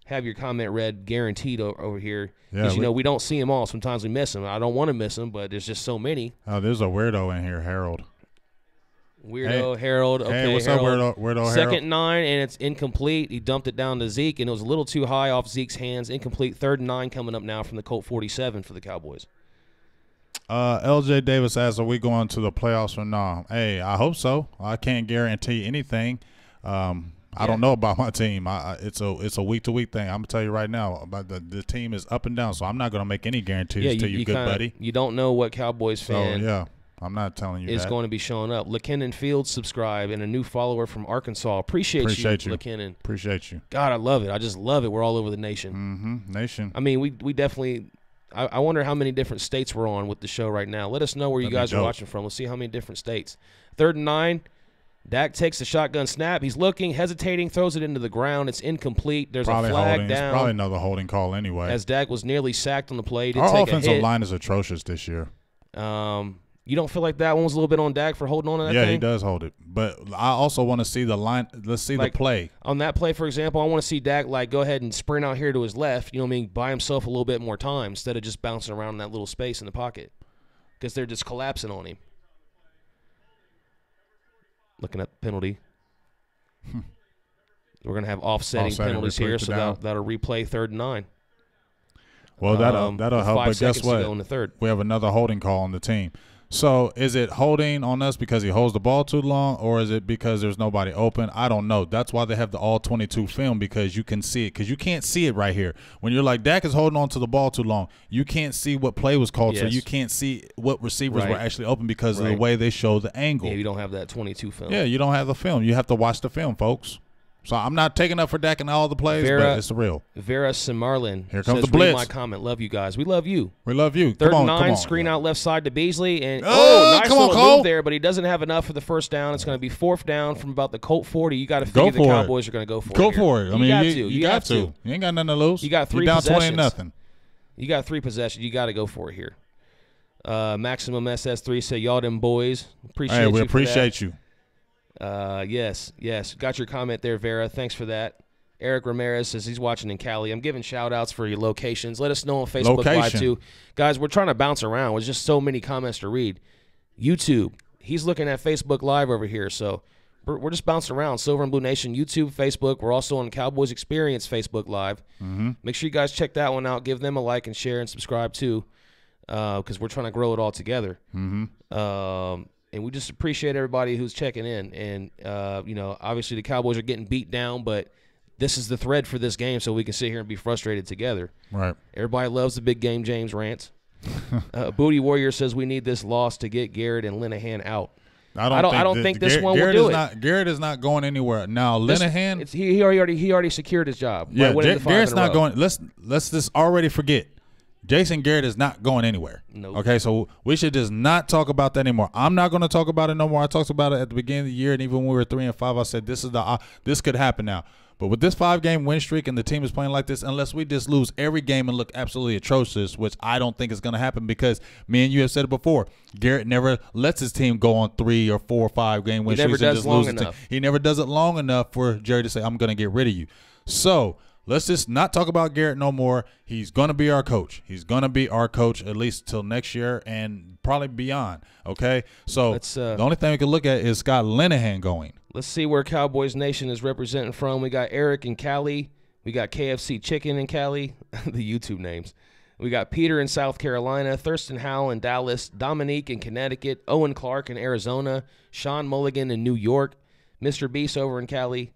have your comment read, guaranteed over here. Because, we don't see them all. Sometimes we miss them. I don't want to miss them, but there's just so many. Oh, there's a weirdo in here, Harold. Weirdo Harold. Okay, hey, what's Harold. up, Weirdo Harold? Second and 9, and it's incomplete. He dumped it down to Zeke, and it was a little too high off Zeke's hands. Incomplete. 3rd and 9 coming up now from the Colt 47 for the Cowboys. LJ Davis asks, are we going to the playoffs or not? Hey, I hope so. I can't guarantee anything. I don't know about my team. It's a week-to-week thing. I'm going to tell you right now, about the team is up and down, so I'm not going to make any guarantees to you, good buddy. You don't know what Cowboys fan I'm not telling you is that. going to be showing up. LeKinnon Fields subscribe, and a new follower from Arkansas. Appreciate you, LeKinnon. Appreciate you. God, I love it. I just love it. We're all over the nation. Nation. I mean, we definitely – I wonder how many different states we're on with the show right now. Let us know where you guys are watching from. Let's see how many different states. 3rd and 9. Dak takes the shotgun snap. He's looking, hesitating, throws it into the ground. It's incomplete. There's a flag down. It's probably another holding call anyway. As Dak was nearly sacked on the play. Our offensive line is atrocious this year. You don't feel like that one was a little bit on Dak for holding on to that thing? Yeah, he does hold it. But I also want to see the line. Let's see the play. On that play, for example, I want to see Dak go ahead and sprint out here to his left, you know what I mean, buy himself a little bit more time instead of just bouncing around in that little space in the pocket because they're just collapsing on him. Looking at the penalty. We're going to have offsetting penalties here, so that'll replay 3rd and 9. Well, that'll help, but guess what? In the third. We have another holding call on the team. So is it holding on us because he holds the ball too long, or is it because there's nobody open? I don't know. That's why they have the all-22 film, because you can see it. Because you can't see it right here. When you're like, Dak is holding on to the ball too long, you can't see what play was called, so you can't see what receivers were actually open because of the way they show the angle. Yeah, you don't have that 22 film. Yeah, you don't have the film. You have to watch the film, folks. So I'm not taking up for Dak in all the plays, but it's real. Vera Simarlin. Here comes the blitz. My comment. Love you guys. We love you. We love you. 3rd and 9, screen out left side to Beasley. And nice little move there, but he doesn't have enough for the first down. It's going to be 4th down from about the Colt 40. You got to figure the Cowboys are going to go for it. Go for it. I mean, you got to. You ain't got nothing to lose. You got 3 down possessions. 20-0. You got 3 possessions. You got to go for it here. Maximum SS3 said, y'all them boys. Appreciate you. We appreciate you. Yes. Got your comment there, Vera. Thanks for that. Eric Ramirez says he's watching in Cali. I'm giving shout-outs for your locations. Let us know on Facebook Live, too. Guys, we're trying to bounce around. There's just so many comments to read. YouTube. He's looking at Facebook Live over here, so we're just bouncing around. Silver and Blue Nation, YouTube, Facebook. We're also on Cowboys Experience Facebook Live. Make sure you guys check that one out. Give them a like and share and subscribe, too, because we're trying to grow it all together. And we just appreciate everybody who's checking in. And, obviously the Cowboys are getting beat down, but this is the thread for this game so we can sit here and be frustrated together. Right. Everybody loves the big game James rants. Booty Warrior says we need this loss to get Garrett and Linehan out. I don't think this one will do it. Garrett is not going anywhere. Now, Linehan. He already secured his job. Yeah, Garrett's not going. Let's just already forget. Jason Garrett is not going anywhere. Nope. Okay, so we should just not talk about that anymore. I'm not going to talk about it no more. I talked about it at the beginning of the year, and even when we were 3-5, I said this could happen now. But with this 5-game win streak and the team is playing like this, unless we just lose every game and look absolutely atrocious, which I don't think is going to happen because me and you have said it before, Garrett never lets his team go on 3 or 4 or 5 game win streaks and just lose the team. He never does it long enough for Jerry to say, I'm going to get rid of you. So let's just not talk about Garrett no more. He's going to be our coach. He's going to be our coach at least till next year and probably beyond, okay? So the only thing we can look at is Scott Linehan going. Let's see where Cowboys Nation is representing from. We got Eric in Cali. We got KFC Chicken in Cali, the YouTube names. We got Peter in South Carolina, Thurston Howell in Dallas, Dominique in Connecticut, Owen Clark in Arizona, Sean Mulligan in New York, Mr. Beast over in Cali.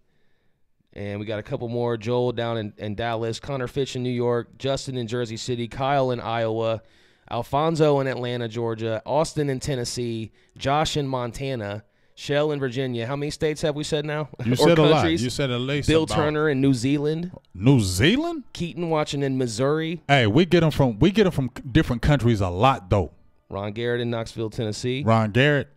And we got a couple more, Joel down in Dallas, Connor Fitch in New York, Justin in Jersey City, Kyle in Iowa, Alfonso in Atlanta, Georgia, Austin in Tennessee, Josh in Montana, Shell in Virginia. How many states have we said now? You said countries? A lot. You said at least Bill Turner in New Zealand. New Zealand? Keaton watching in Missouri. Hey, we get them from different countries a lot though. Ron Garrett in Knoxville, Tennessee. Ron Garrett.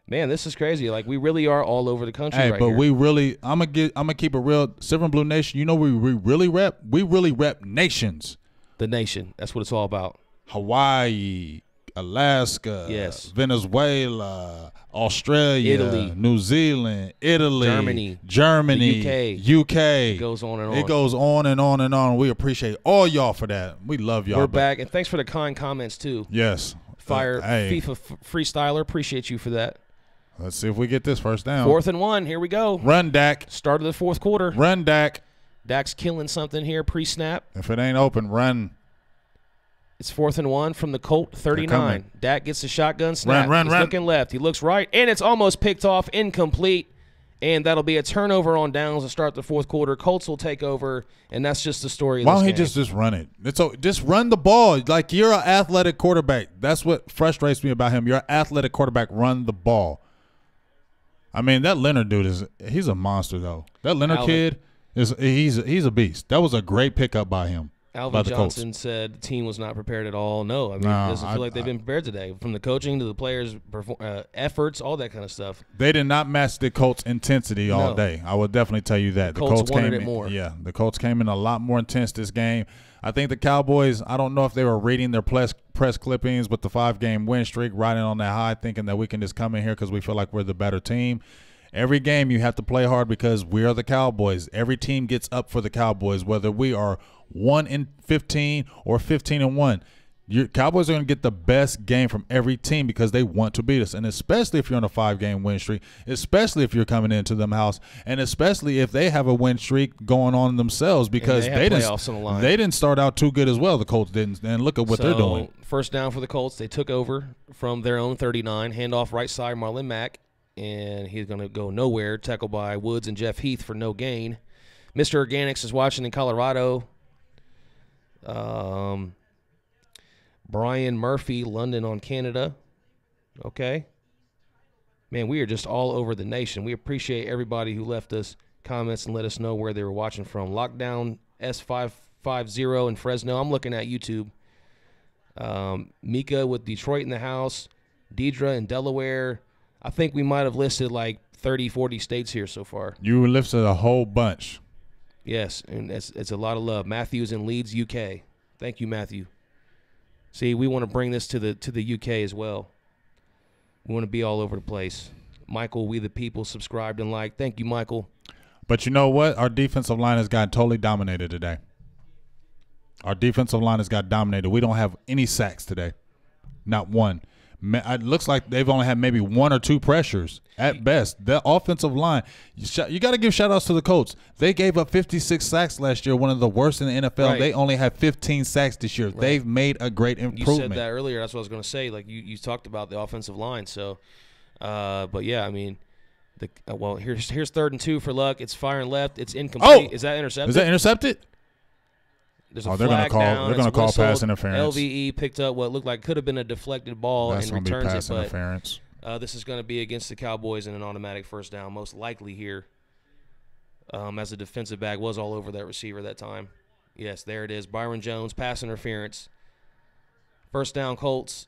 Man, this is crazy. Like, we really are all over the country right but here. We really – I'm gonna keep it real. Silver and Blue Nation, you know we really rep? We really rep nations. The nation. That's what it's all about. Hawaii, Alaska, yes, Venezuela, Australia, Italy, New Zealand, Italy, Germany, UK. It goes on and on. It goes on and on and on. We appreciate all y'all for that. We love y'all. We're back, and thanks for the kind comments, too. Yes. FIFA Freestyler, appreciate you for that. Let's see if we get this first down. 4th and 1. Here we go. Run, Dak. Start of the 4th quarter. Run, Dak. Dak's killing something here pre-snap. If it ain't open, run. It's 4th and 1 from the Colt 39. Dak gets the shotgun snap. Run. He's looking left. He looks right, and it's almost picked off, incomplete. And that'll be a turnover on downs to start the 4th quarter. Colts will take over, and that's just the story of this game. Why don't he just run it? Just run the ball. Like, you're an athletic quarterback. That's what frustrates me about him. You're an athletic quarterback. Run the ball. I mean, that Leonard dude he's a monster, though. That Leonard kid he's a beast. That was a great pickup by him. Alvin Johnson said the team was not prepared at all. No, I mean, it doesn't feel like they've been prepared today. From the coaching to the players' efforts, all that kind of stuff. They did not match the Colts' intensity all day. I will definitely tell you that. The Colts wanted it more. Yeah, the Colts came in a lot more intense this game. I think the Cowboys, I don't know if they were reading their press clippings with the 5-game win streak, riding on that high, thinking that we can just come in here because we feel like we're the better team. Every game you have to play hard because we are the Cowboys. Every team gets up for the Cowboys, whether we are 1-15 or 15-1. Your Cowboys are going to get the best game from every team because they want to beat us, and especially if you're on a 5-game win streak, especially if you're coming into them house, and especially if they have a win streak going on themselves because they didn't start out too good as well. The Colts didn't, and look at what they're doing. First down for the Colts. They took over from their own 39. Handoff right side, Marlon Mack. And he's going to go nowhere. Tackled by Woods and Jeff Heath for no gain. Mr. Organics is watching in Colorado. Brian Murphy, London on Canada. Okay. Man, we are just all over the nation. We appreciate everybody who left us comments and let us know where they were watching from. Lockdown S550 in Fresno. I'm looking at YouTube. Mika with Detroit in the house. Deidre in Delaware. I think we might have listed like 30, 40 states here so far. You listed a whole bunch. Yes, and it's a lot of love. Matthew's in Leeds, UK. Thank you, Matthew. See, we want to bring this to the UK as well. We want to be all over the place. Michael, We the People, subscribed and liked. Thank you, Michael. But you know what? Our defensive line has gotten totally dominated today. Our defensive line has got dominated. We don't have any sacks today. Not one. It looks like they've only had maybe 1 or 2 pressures at best. The offensive line, you got to give shout-outs to the Colts. They gave up 56 sacks last year, one of the worst in the NFL. Right. They only had 15 sacks this year. Right. They've made a great improvement. You said that earlier. That's what I was going to say. Like you talked about the offensive line. So, but yeah, I mean, well, here's 3rd and 2 for Luck. It's firing left. It's incomplete. Oh! Is that intercepted? Is that intercepted? There's a flag down. They're going to call pass interference. LVE picked up what looked like could have been a deflected ball and returns pass it. Interference. This is going to be against the Cowboys in an automatic first down, most likely here. As the defensive back was all over that receiver that time. Yes, there it is. Byron Jones, pass interference. First down, Colts.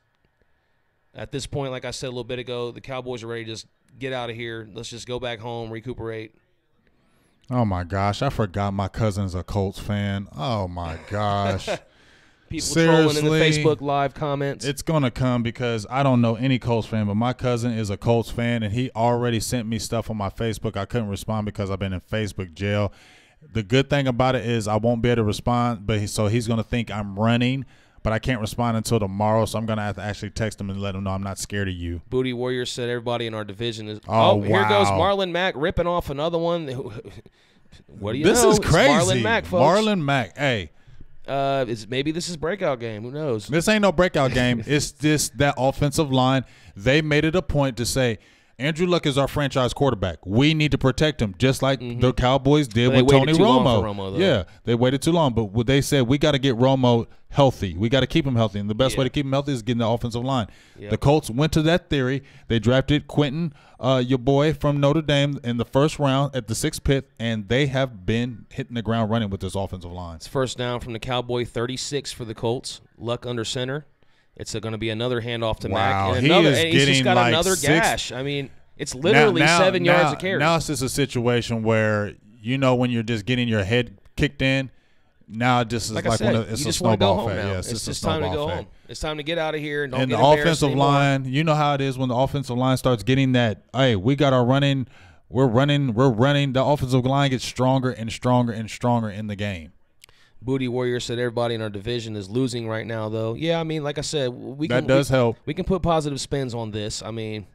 At this point, like I said a little bit ago, the Cowboys are ready to just get out of here. Let's just go back home, recuperate. Oh, my gosh. I forgot my cousin's a Colts fan. Oh, my gosh. People trolling in the Facebook Live comments. It's going to come because I don't know any Colts fan, but my cousin is a Colts fan, and he already sent me stuff on my Facebook. I couldn't respond because I've been in Facebook jail. The good thing about it is I won't be able to respond, so he's going to think I'm running, but I can't respond until tomorrow, so I'm going to have to actually text him and let him know I'm not scared of you. Booty Warrior said everybody in our division is – wow. Here goes Marlon Mack ripping off another one. What do you know? This is crazy. It's Marlon Mack, folks. Marlon Mack, hey. Maybe this is breakout game. Who knows? This ain't no breakout game. It's just that offensive line. They made it a point to say, Andrew Luck is our franchise quarterback. We need to protect him, just like the Cowboys did with Tony Romo. Yeah, they waited too long. But what they said, we got to get Romo healthy. We got to keep him healthy. And the best way to keep him healthy is getting the offensive line. Yep. The Colts went to that theory. They drafted Quentin, your boy from Notre Dame, in the first round at the 6th pick, and they have been hitting the ground running with this offensive line. It's first down from the Cowboy, 36 for the Colts. Luck under center. It's going to be another handoff to Mack. And he's just got another gash. I mean, it's literally 7 yards of carry. Now it's just a situation where, when you're just getting your head kicked in, now it just is like it's a snowball effect. Yes, it's just time to go home. It's time to get out of here and don't get embarrassed the offensive line, you know how it is when the offensive line starts getting that, hey, we got our running, we're running. The offensive line gets stronger and stronger and stronger in the game. Booty Warrior said everybody in our division is losing right now, though. Yeah, I mean, like I said, that does help. We can put positive spins on this. I mean,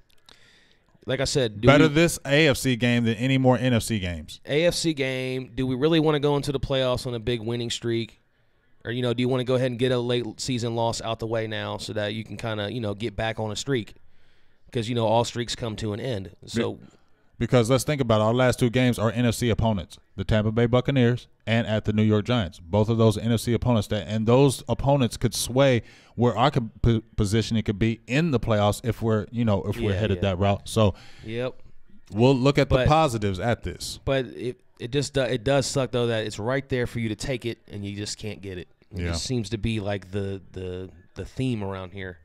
Like I said, better this AFC game than any more NFC games. AFC game, do we really want to go into the playoffs on a big winning streak? Or, do you want to go ahead and get a late season loss out the way now so that you can kind of, get back on a streak? Because, all streaks come to an end. So, because let's think about it. Our last 2 games are NFC opponents, the Tampa Bay Buccaneers and at the New York Giants. Both of those NFC opponents, and those opponents could sway where our positioning could be in the playoffs if we're, we're headed that route. So, we'll look at the positives at this. But it does suck though that it's right there for you to take it and you just can't get it. It just seems to be like the theme around here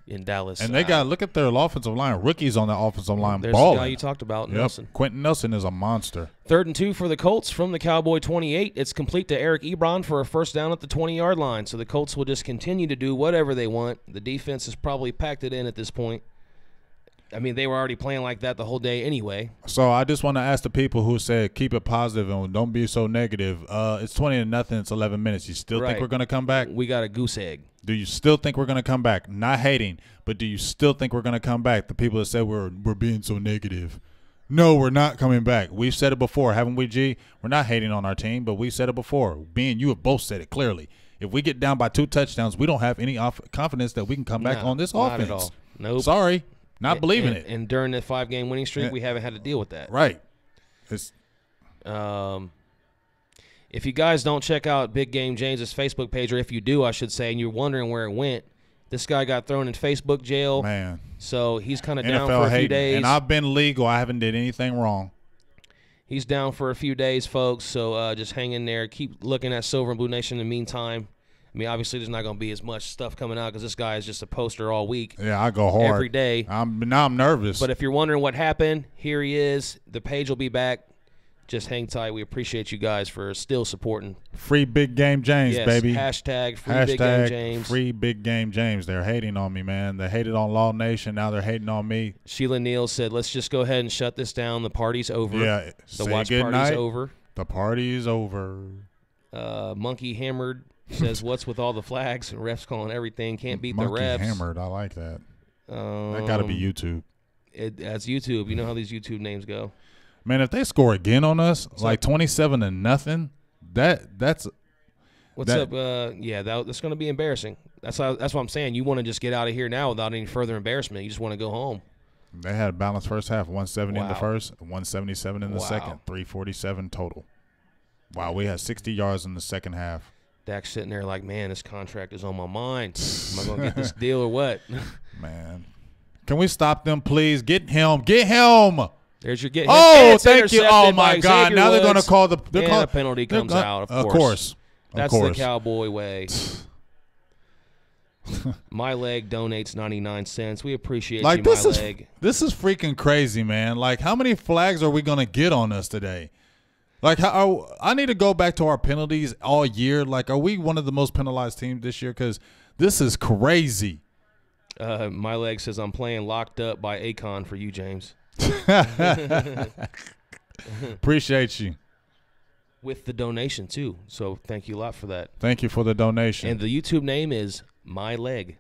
in Dallas. And they got look at their offensive line. Rookies on the offensive line there's balling. the guy you talked about, Nelson. Quentin Nelson is a monster. 3rd and 2 for the Colts from the Cowboy 28. It's complete to Eric Ebron for a first down at the 20-yard line. So the Colts will just continue to do whatever they want. The defense has probably packed it in at this point. I mean, they were already playing like that the whole day anyway. So I just want to ask the people who said keep it positive and don't be so negative. It's 20-0. It's 11 minutes. You still think we're going to come back? We got a goose egg. Do you still think we're going to come back? Not hating, but do you still think we're going to come back? The people that said we're being so negative. No, we're not coming back. We've said it before, haven't we, G? We're not hating on our team, but we've said it before. Me and you have both said it clearly. If we get down by 2 touchdowns, we don't have any confidence that we can come back on this offense. Not at all. Nope. Sorry. Not believing it. And during the 5-game winning streak, we haven't had to deal with that. Right. If you guys don't check out Big Game James's Facebook page, or if you do, I should say, and you're wondering where it went, this guy got thrown in Facebook jail. Man. So he's kind of down for a few days. And I've been legal. I haven't did anything wrong. He's down for a few days, folks. So just hang in there. Keep looking at Silver and Blue Nation in the meantime. I mean, obviously, there's not going to be as much stuff coming out because this guy is just a poster all week. Yeah, I go hard every day. Now I'm nervous. But if you're wondering what happened, here he is. The page will be back. Just hang tight. We appreciate you guys for still supporting. Free Big Game James, baby. Hashtag Free Big Game James. Free Big Game James. They're hating on me, man. They hated on Law Nation. Now they're hating on me. Sheila Neal said, let's just go ahead and shut this down. The party's over. Yeah. The watch party's over. The party is over. Monkey Hammered says, what's with all the flags? Refs calling everything. Can't beat the refs. Monkey Hammered. I like that. That got to be YouTube. That's YouTube. You know how these YouTube names go. Man, if they score again on us, like 27-0, that's what's up. Yeah, that's going to be embarrassing. That's what I'm saying. You want to just get out of here now without any further embarrassment. You just want to go home. They had a balanced first half, 170 in the first, 177 in the second, 347 total. Wow, we had 60 yards in the second half. Dak's sitting there like, man, this contract is on my mind. Am I going to get this deal or what? Man, can we stop them, please? Get him. Get him. There's your get. Oh, thank you. Oh, my God. Now they're going to call the penalty comes out, of course. That's the Cowboy way. My Leg donates 99 cents. We appreciate you, My Leg. This is freaking crazy, man. Like, how many flags are we going to get on us today? Like, I need to go back to our penalties all year. Like, are we one of the most penalized teams this year? Because this is crazy. My Leg says, I'm playing Locked Up by Akon for you, James. Appreciate you. With the donation, too. So thank you a lot for that. Thank you for the donation. And the YouTube name is My Leg.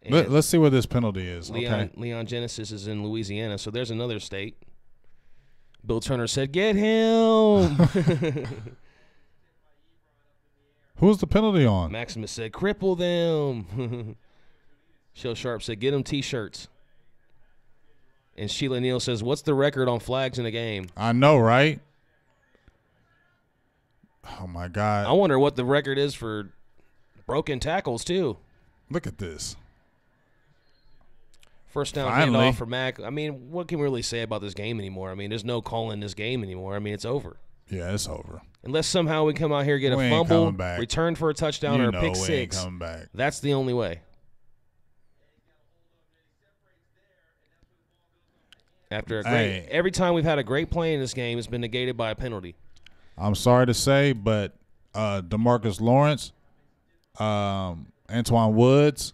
Let's see what this penalty is. Leon Genesis is in Louisiana, so there's another state. Bill Turner said, get him. Who's the penalty on? Maximus said, cripple them. Shell Sharp said, get them T-shirts. And Sheila Neal says, what's the record on flags in a game? I know, right? Oh, my God. I wonder what the record is for broken tackles, too. Look at this. First down handoff for Mac. I mean, what can we really say about this game anymore? I mean, there's no call in this game anymore. I mean, it's over. Yeah, it's over. Unless somehow we come out here, get a fumble, return for a touchdown, or a pick six. We ain't coming back. That's the only way. After every time we've had a great play in this game, it's been negated by a penalty. I'm sorry to say, but DeMarcus Lawrence, Antoine Woods,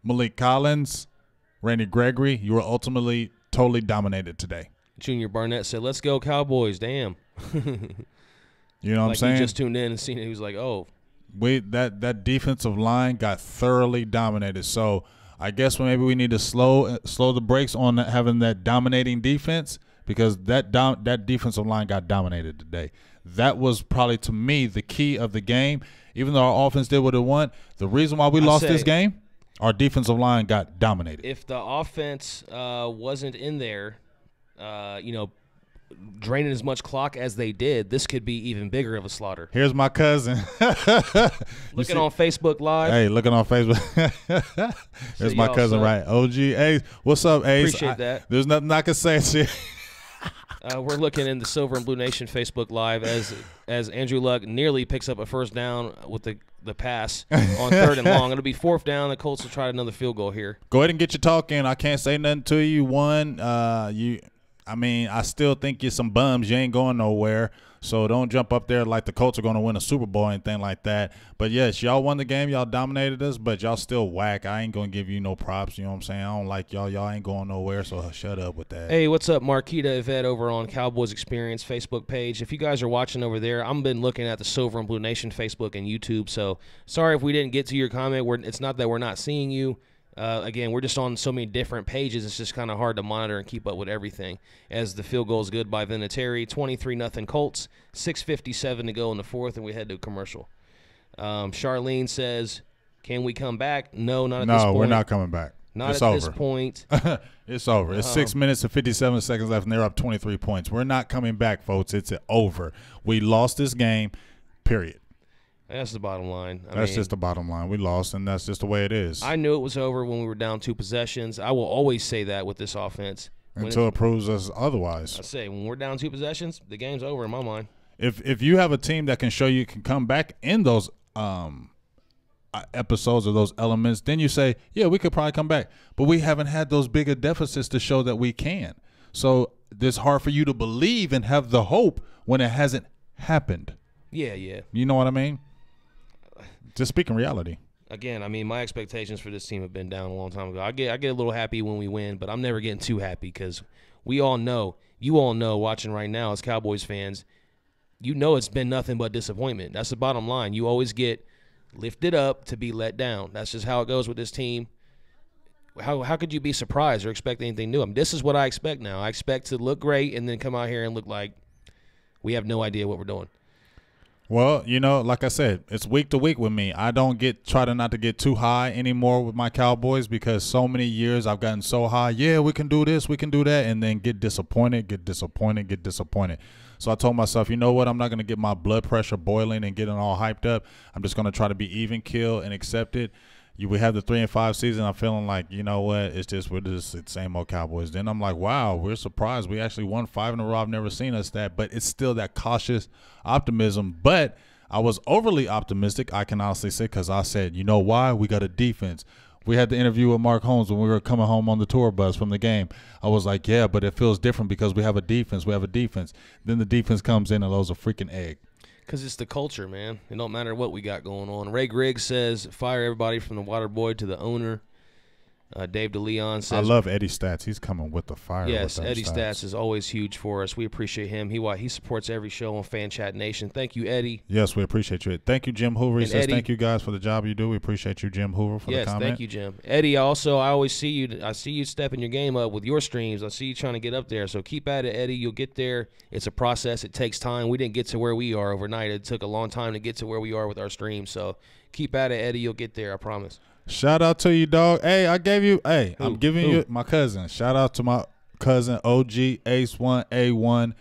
Malik Collins, Randy Gregory, you were ultimately totally dominated today. Junior Barnett said, let's go Cowboys, damn. You know what I'm saying? He just tuned in and seen it. He was like, oh. That defensive line got thoroughly dominated. So I guess maybe we need to slow the brakes on having that dominating defense, because that defensive line got dominated today. That was probably, to me, the key of the game. Even though our offense did what it wanted, the reason why we lost this game, our defensive line got dominated. If the offense wasn't in there, draining as much clock as they did, this could be even bigger of a slaughter. Here's my cousin. Looking on Facebook Live. Hey, looking on Facebook. Here's my cousin, right? OG. Hey, what's up, Ace? Appreciate that. There's nothing I can say. We're looking in the Silver and Blue Nation Facebook Live as Andrew Luck nearly picks up a first down with the pass on 3rd and long. It'll be 4th down. The Colts will try another field goal here. Go ahead and get your talk in. I can't say nothing to you. I still think you're some bums. You ain't going nowhere. So don't jump up there like the Colts are going to win a Super Bowl or anything like that. But, yes, y'all won the game. Y'all dominated us, but y'all still whack. I ain't going to give you no props. You know what I'm saying? I don't like y'all. Y'all ain't going nowhere, so shut up with that. Hey, what's up, Marquita Yvette over on Cowboys Experience Facebook page. If you guys are watching over there, I've been looking at the Silver and Blue Nation Facebook and YouTube. So sorry if we didn't get to your comment. It's not that we're not seeing you. Again, we're just on so many different pages. It's just kind of hard to monitor and keep up with everything. As the field goal is good by Vinatieri, 23-0 Colts, 6:57 to go in the 4th, and we head to a commercial. Charlene says, "Can we come back?" No, not at this point. No, we're not coming back. Not at this point. It's over. It's 6 minutes and 57 seconds left, and they're up 23 points. We're not coming back, folks. It's over. We lost this game, period. That's the bottom line. That's just the bottom line. We lost, and that's just the way it is. I knew it was over when we were down 2 possessions. I will always say that with this offense. Until it proves us otherwise. I say, when we're down 2 possessions, the game's over in my mind. If you have a team that can show you can come back in those episodes or those elements, then you say, yeah, we could probably come back. But we haven't had those bigger deficits to show that we can. So it's hard for you to believe and have the hope when it hasn't happened. Yeah. You know what I mean? Just speaking reality. Again, my expectations for this team have been down a long time ago. I get a little happy when we win, but I'm never getting too happy because we all know, you all know watching right now as Cowboys fans, you know it's been nothing but disappointment. That's the bottom line. You always get lifted up to be let down. That's just how it goes with this team. How could you be surprised or expect anything new? This is what I expect now. I expect to look great and then come out here and look like we have no idea what we're doing. Well, like I said, it's week to week with me. I don't try to not to get too high anymore with my Cowboys because so many years I've gotten so high. Yeah, we can do this, we can do that, and then get disappointed. So I told myself, you know what? I'm not going to get my blood pressure boiling and getting all hyped up. I'm just going to try to be even keel and accept it. We have the 3-5 season. I'm feeling like, you know what? We're just the same old Cowboys. Then I'm like, wow, we're surprised. We actually won 5 in a row. I've never seen us that, but it's still that cautious optimism. But I was overly optimistic, I can honestly say, because I said, you know why? We got a defense. We had the interview with Mark Holmes when we were coming home on the tour bus from the game. I was like, yeah, but it feels different because we have a defense. Then the defense comes in and loads a freaking egg. Because it's the culture, man. It don't matter what we got going on. Ray Griggs says, fire everybody from the water boy to the owner. Dave DeLeon says, I love Eddie Stats. He's coming with the fire. Yes, Eddie Stats is always huge for us. We appreciate him. He supports every show on Fan Chat Nation. Thank you, Eddie. Yes, we appreciate you. Thank you, Jim Hoover. He says, Eddie, thank you guys for the job you do. We appreciate you, Jim Hoover, for the comment. Yes, thank you, Jim. Eddie, I always see you. I see you stepping your game up with your streams. I see you trying to get up there. So keep at it, Eddie. You'll get there. It's a process. It takes time. We didn't get to where we are overnight. It took a long time to get to where we are with our streams. So keep at it, Eddie. You'll get there. I promise. Shout out to you, dog. Hey, I'm giving you my cousin. Shout out to my cousin, OG Ace1A1.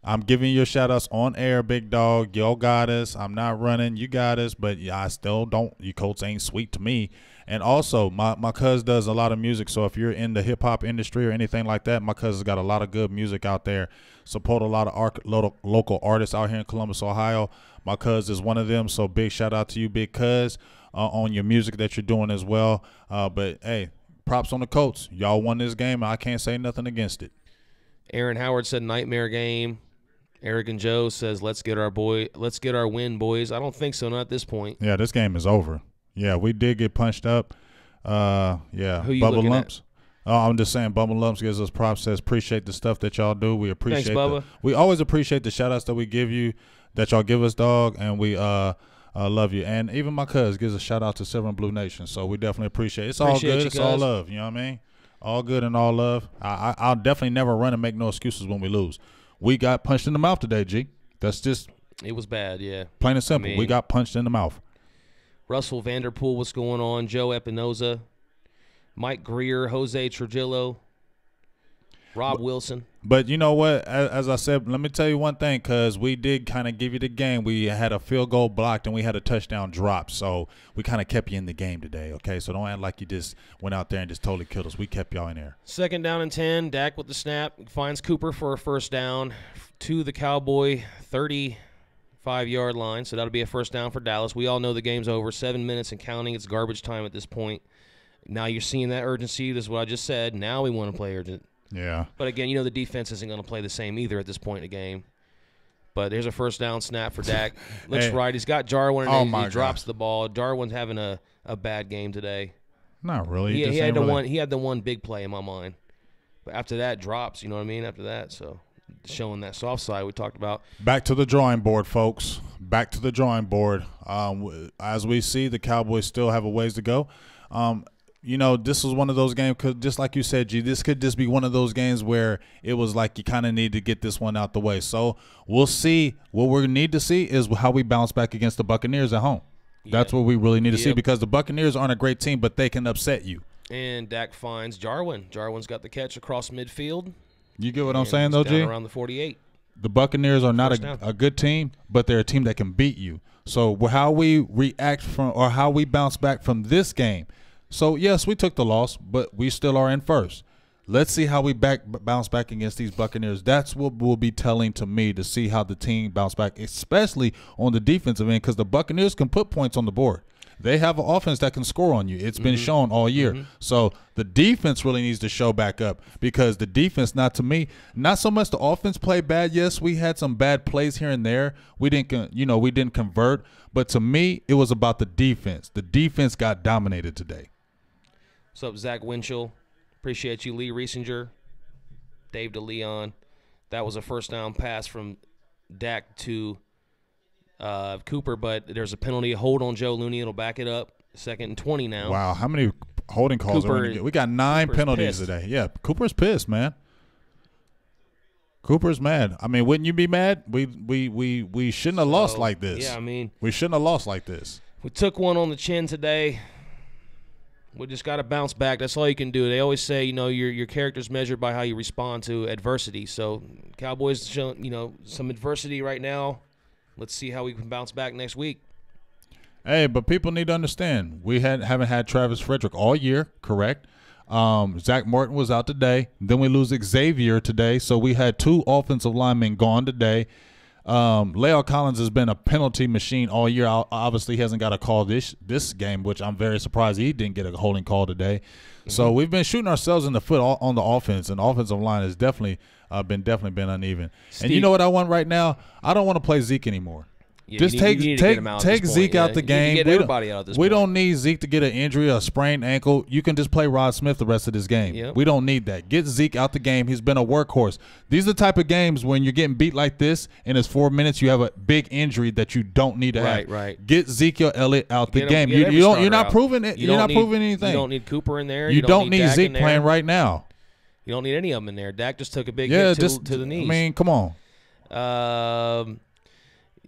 I'm giving you shout outs on air, big dog. Y'all got us. I'm not running. You got us, but I still don't. You Colts ain't sweet to me. And also, my cousin does a lot of music. So if you're in the hip-hop industry or anything like that, my cousin's got a lot of good music out there. Support a lot of local artists out here in Columbus, Ohio. My cousin is one of them. So big shout out to you, big cuz. On your music that you're doing as well. But, hey, props on the Colts. Y'all won this game, and I can't say nothing against it. Aaron Howard said nightmare game. Eric and Joe says let's get our win, boys. I don't think so, not at this point. Yeah, this game is over. Yeah, we did get punched up. Yeah, who you Bubba Lumps. Oh, I'm just saying, Bubba Lumps gives us props, says appreciate the stuff that y'all do. We appreciate Thanks, Bubba. We always appreciate the shout-outs that we give you, that y'all give us, dog, and we Love you. And even my cuz gives a shout out to Silver and Blue Nation. So we definitely appreciate it. It's all good. It's all love. You know what I mean? All good and all love. I'll definitely never run and make no excuses when we lose. We got punched in the mouth today, G. That's just. It was bad, yeah. Plain and simple. We got punched in the mouth. Russell Vanderpool, what's going on? Joe Espinoza, Mike Greer, Jose Trujillo, Rob Wilson. But you know what? As I said, let me tell you one thing, because we did kind of give you the game. We had a field goal blocked and we had a touchdown drop. So we kind of kept you in the game today, okay? So don't act like you just went out there and just totally killed us. We kept y'all in there. 2nd down and 10. Dak with the snap. Finds Cooper for a first down to the Cowboy 35-yard line. So that'll be a first down for Dallas. We all know the game's over. 7 minutes and counting. It's garbage time at this point. Now you're seeing that urgency. This is what I just said. Now we want to play urgent. Yeah. But, again, you know the defense isn't going to play the same either at this point in the game. But there's a first down snap for Dak. Looks right. He's got Jarwin, and he drops the ball. Jarwin's having a bad game today. Not really. He had the one big play in my mind. But after that, drops, you know what I mean, after that. So showing that soft side we talked about. Back to the drawing board, folks. Back to the drawing board. As we see, the Cowboys still have a ways to go. You know, this was one of those games, because just like you said, G, this could just be one of those games where it was like you kind of need to get this one out the way. So we'll see. What we need to see is how we bounce back against the Buccaneers at home. Yeah. That's what we really need to see, because the Buccaneers aren't a great team, but they can upset you. And Dak finds Jarwin. Jarwin's got the catch across midfield. You get what I'm saying, though, G? Around the 48. The Buccaneers are not a good team, but they're a team that can beat you. So how we react from, or how we bounce back from this game. So, yes, we took the loss, but we still are in first. Let's see how we bounce back against these Buccaneers. That's what will be telling to me, to see how the team bounce back, especially on the defensive end, because the Buccaneers can put points on the board. They have an offense that can score on you. It's been shown all year. So the defense really needs to show back up, because the defense, not so much the offense played bad. Yes, we had some bad plays here and there. We didn't convert. But to me, it was about the defense. The defense got dominated today. What's up, Zach Winchell? Appreciate you, Lee Riesinger, Dave DeLeon. That was a first down pass from Dak to Cooper, but there's a penalty. Hold on Joe Looney. It'll back it up. 2nd and 20 now. Wow, how many holding calls are we going to get? We got 9 penalties today. Yeah, Cooper's pissed, man. Cooper's mad. I mean, wouldn't you be mad? We shouldn't have lost like this. Yeah, I mean, we shouldn't have lost like this. We took one on the chin today. We just got to bounce back. That's all you can do. They always say, you know, your character's measured by how you respond to adversity. So Cowboys showing, you know, some adversity right now. Let's see how we can bounce back next week. Hey, but people need to understand, we haven't had Travis Frederick all year, correct? Zach Martin was out today. Then we lose Xavier today. So we had 2 offensive linemen gone today. La'el Collins has been a penalty machine all year. Obviously, he hasn't got a call this game, which I'm very surprised he didn't get a holding call today. So we've been shooting ourselves in the foot on the offense, and the offensive line has definitely been uneven. Steve, and you know what I want right now? I don't want to play Zeke anymore. Yeah, just take Zeke out the game. Get everybody out at this point. We don't need Zeke to get an injury, a sprained ankle. You can just play Rod Smith the rest of this game. Yep. We don't need that. Get Zeke out the game. He's been a workhorse. These are the type of games when you're getting beat like this and it's 4 minutes, you have a big injury that you don't need to have. Right. Get Ezekiel Elliott out the game. You're not proving it. You're not proving anything. You don't need Cooper in there. You don't need Zeke playing right now. You don't need any of them in there. Dak just took a big hit to the knees. I mean, come on.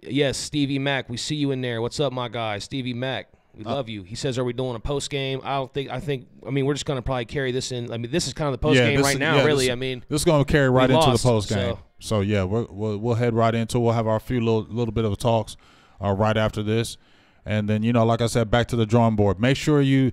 Yes, Stevie Mack, we see you in there. What's up, my guy? Stevie Mack, we love you. He says, are we doing a post game? I think we're just going to probably carry this in. I mean, this is kind of the post game right now, really. This is going to carry right into the post game. So yeah, we'll head right into it. We'll have our few little bit of talks right after this. And then, you know, like I said, back to the drawing board. Make sure you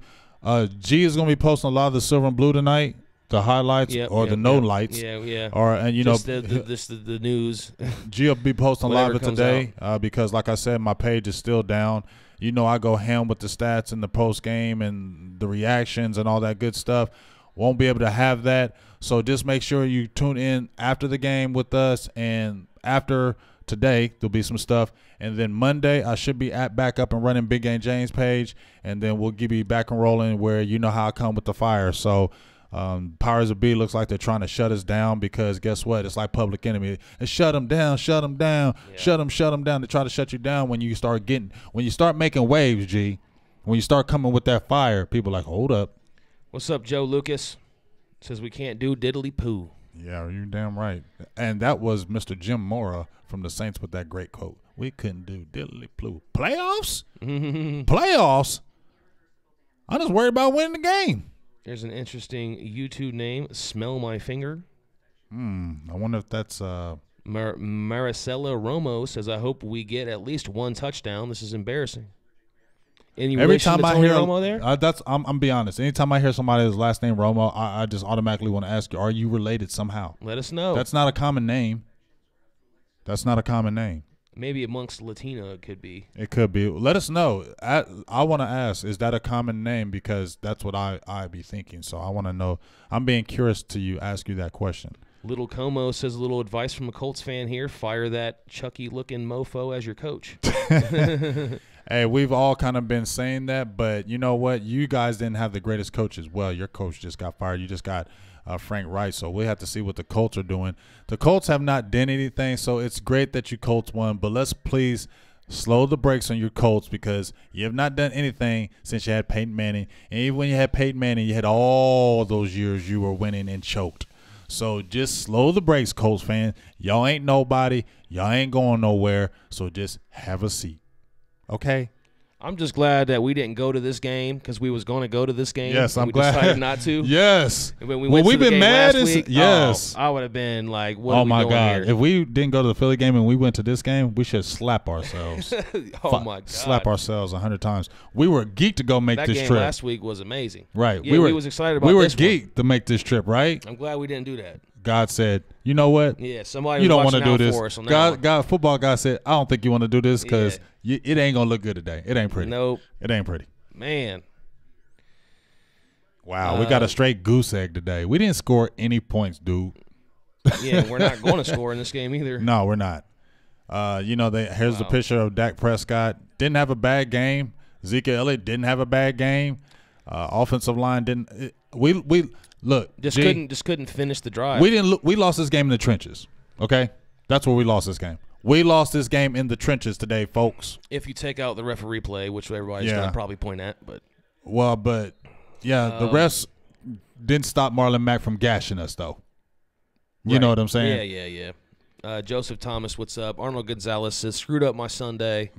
G is going to be posting a lot of the silver and blue tonight. The highlights the no lights. Yeah. And you just know, the news. G will be posting a lot of it today because, like I said, my page is still down. You know, I go ham with the stats in the post game and the reactions and all that good stuff. Won't be able to have that. So just make sure you tune in after the game with us. And after today, there'll be some stuff. And then Monday, I should be back up and running Big Game James page. And then we'll give you back and rolling where you know how I come with the fire. So Powers of B looks like they're trying to shut us down because guess what? It's like Public Enemy. And shut them down, shut them down, shut them down. They try to shut you down when you start making waves, G. When you start coming with that fire, people are like, hold up. What's up, Joe Lucas? Says we can't do diddly poo. Yeah, you're damn right. And that was Mr. Jim Mora from the Saints with that great quote. We couldn't do diddly poo. Playoffs? Playoffs? I'm just worried about winning the game. There's an interesting YouTube name, Smell My Finger. I wonder if that's Maricela Romo says, I hope we get at least one touchdown. This is embarrassing. Every time I hear Romo there? I'm be honest. Anytime I hear somebody's last name Romo, I just automatically want to ask you, are you related somehow? Let us know. That's not a common name. That's not a common name. Maybe amongst Latino it could be. It could be. Let us know. I want to ask, is that a common name? Because that's what I be thinking. So I want to know. I'm being curious to ask you that question. Little Como says a little advice from a Colts fan here. Fire that Chucky-looking mofo as your coach. Hey, we've all kind of been saying that, but you know what? You guys didn't have the greatest coaches. Well, your coach just got fired. You just got Frank Wright, so we have to see what the Colts are doing. The Colts have not done anything, so it's great that you Colts won, but let's please slow the brakes on your Colts because you have not done anything since you had Peyton Manning. And even when you had Peyton Manning, you had all those years you were winning and choked. So just slow the brakes, Colts fan. Y'all ain't nobody. Y'all ain't going nowhere, so just have a seat. Okay? I'm just glad that we didn't go to this game because we was going to go to this game. Yes, I'm glad. We decided not to. Yes. And when we went to the game last week, yes. I would have been like, what are we doing here? If we didn't go to the Philly game and we went to this game, we should slap ourselves. Oh, my God. Slap ourselves 100 times. We were geeked to go make this trip. That game last week was amazing. Right. Yeah, we was excited about this. We were geeked to make this trip, right? I'm glad we didn't do that. God said, you know what? Yeah, somebody you was don't want to do this. For us on that God, football guy said, I don't think you want to do this because it ain't going to look good today. It ain't pretty. Nope. It ain't pretty. Man. Wow, we got a straight goose egg today. We didn't score any points, dude. Yeah, we're not going to score in this game either. No, we're not. Here's the picture of Dak Prescott. Didn't have a bad game. Zeke Elliott didn't have a bad game. Offensive line didn't. Look, couldn't finish the drive. We lost this game in the trenches. Okay, that's where we lost this game. We lost this game in the trenches today, folks. If you take out the referee play, which everybody's gonna probably point at, but the refs didn't stop Marlon Mack from gashing us, though. You know what I'm saying? Yeah. Joseph Thomas, what's up? Arnold Gonzalez says, screwed up my Sunday.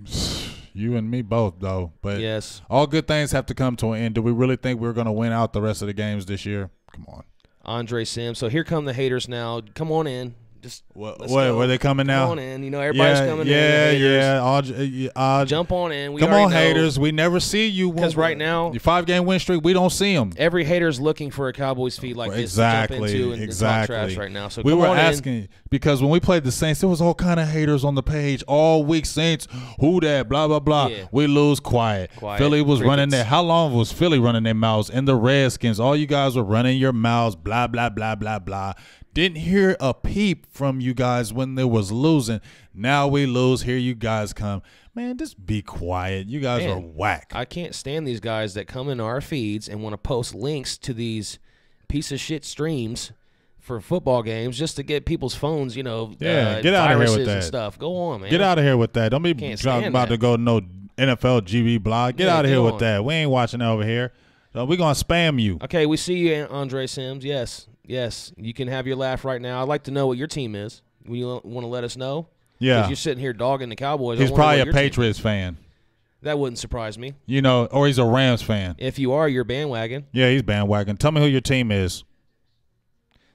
You and me both, though. But yes, all good things have to come to an end. Do we really think we're going to win out the rest of the games this year? Come on. Andre Sims. So here come the haters now. Come on in. Just were they coming now? Come on in. You know, everybody's coming in. Yeah. Jump on in. Come on, haters. We never see you. Because right now, your 5-game win streak, we don't see them. Every hater's looking for a Cowboys feed like this to jump into and talk trash right now. So we were asking because when we played the Saints, there was all kind of haters on the page all week. Saints, who that, blah, blah, blah. Yeah. We lose quiet. Philly was running there. How long was Philly running their mouths? And the Redskins, all you guys were running your mouths, blah, blah, blah, blah, blah. Didn't hear a peep from you guys when there was losing. Now we lose. Here you guys come. Man, just be quiet. You guys are whack. I can't stand these guys that come into our feeds and want to post links to these piece of shit streams for football games just to get people's phones, get out of here with that. And stuff. Go on, man. Get out of here with that. Don't be about to go to no NFL GB blog. Get out of here with that. We ain't watching that over here. So we're going to spam you. Okay, we see you, Andre Sims. Yes, you can have your laugh right now. I'd like to know what your team is. You want to let us know? Yeah. Because you're sitting here dogging the Cowboys. He's probably a Patriots fan. That wouldn't surprise me. Or he's a Rams fan. If you are, you're bandwagon. Yeah, he's bandwagon. Tell me who your team is.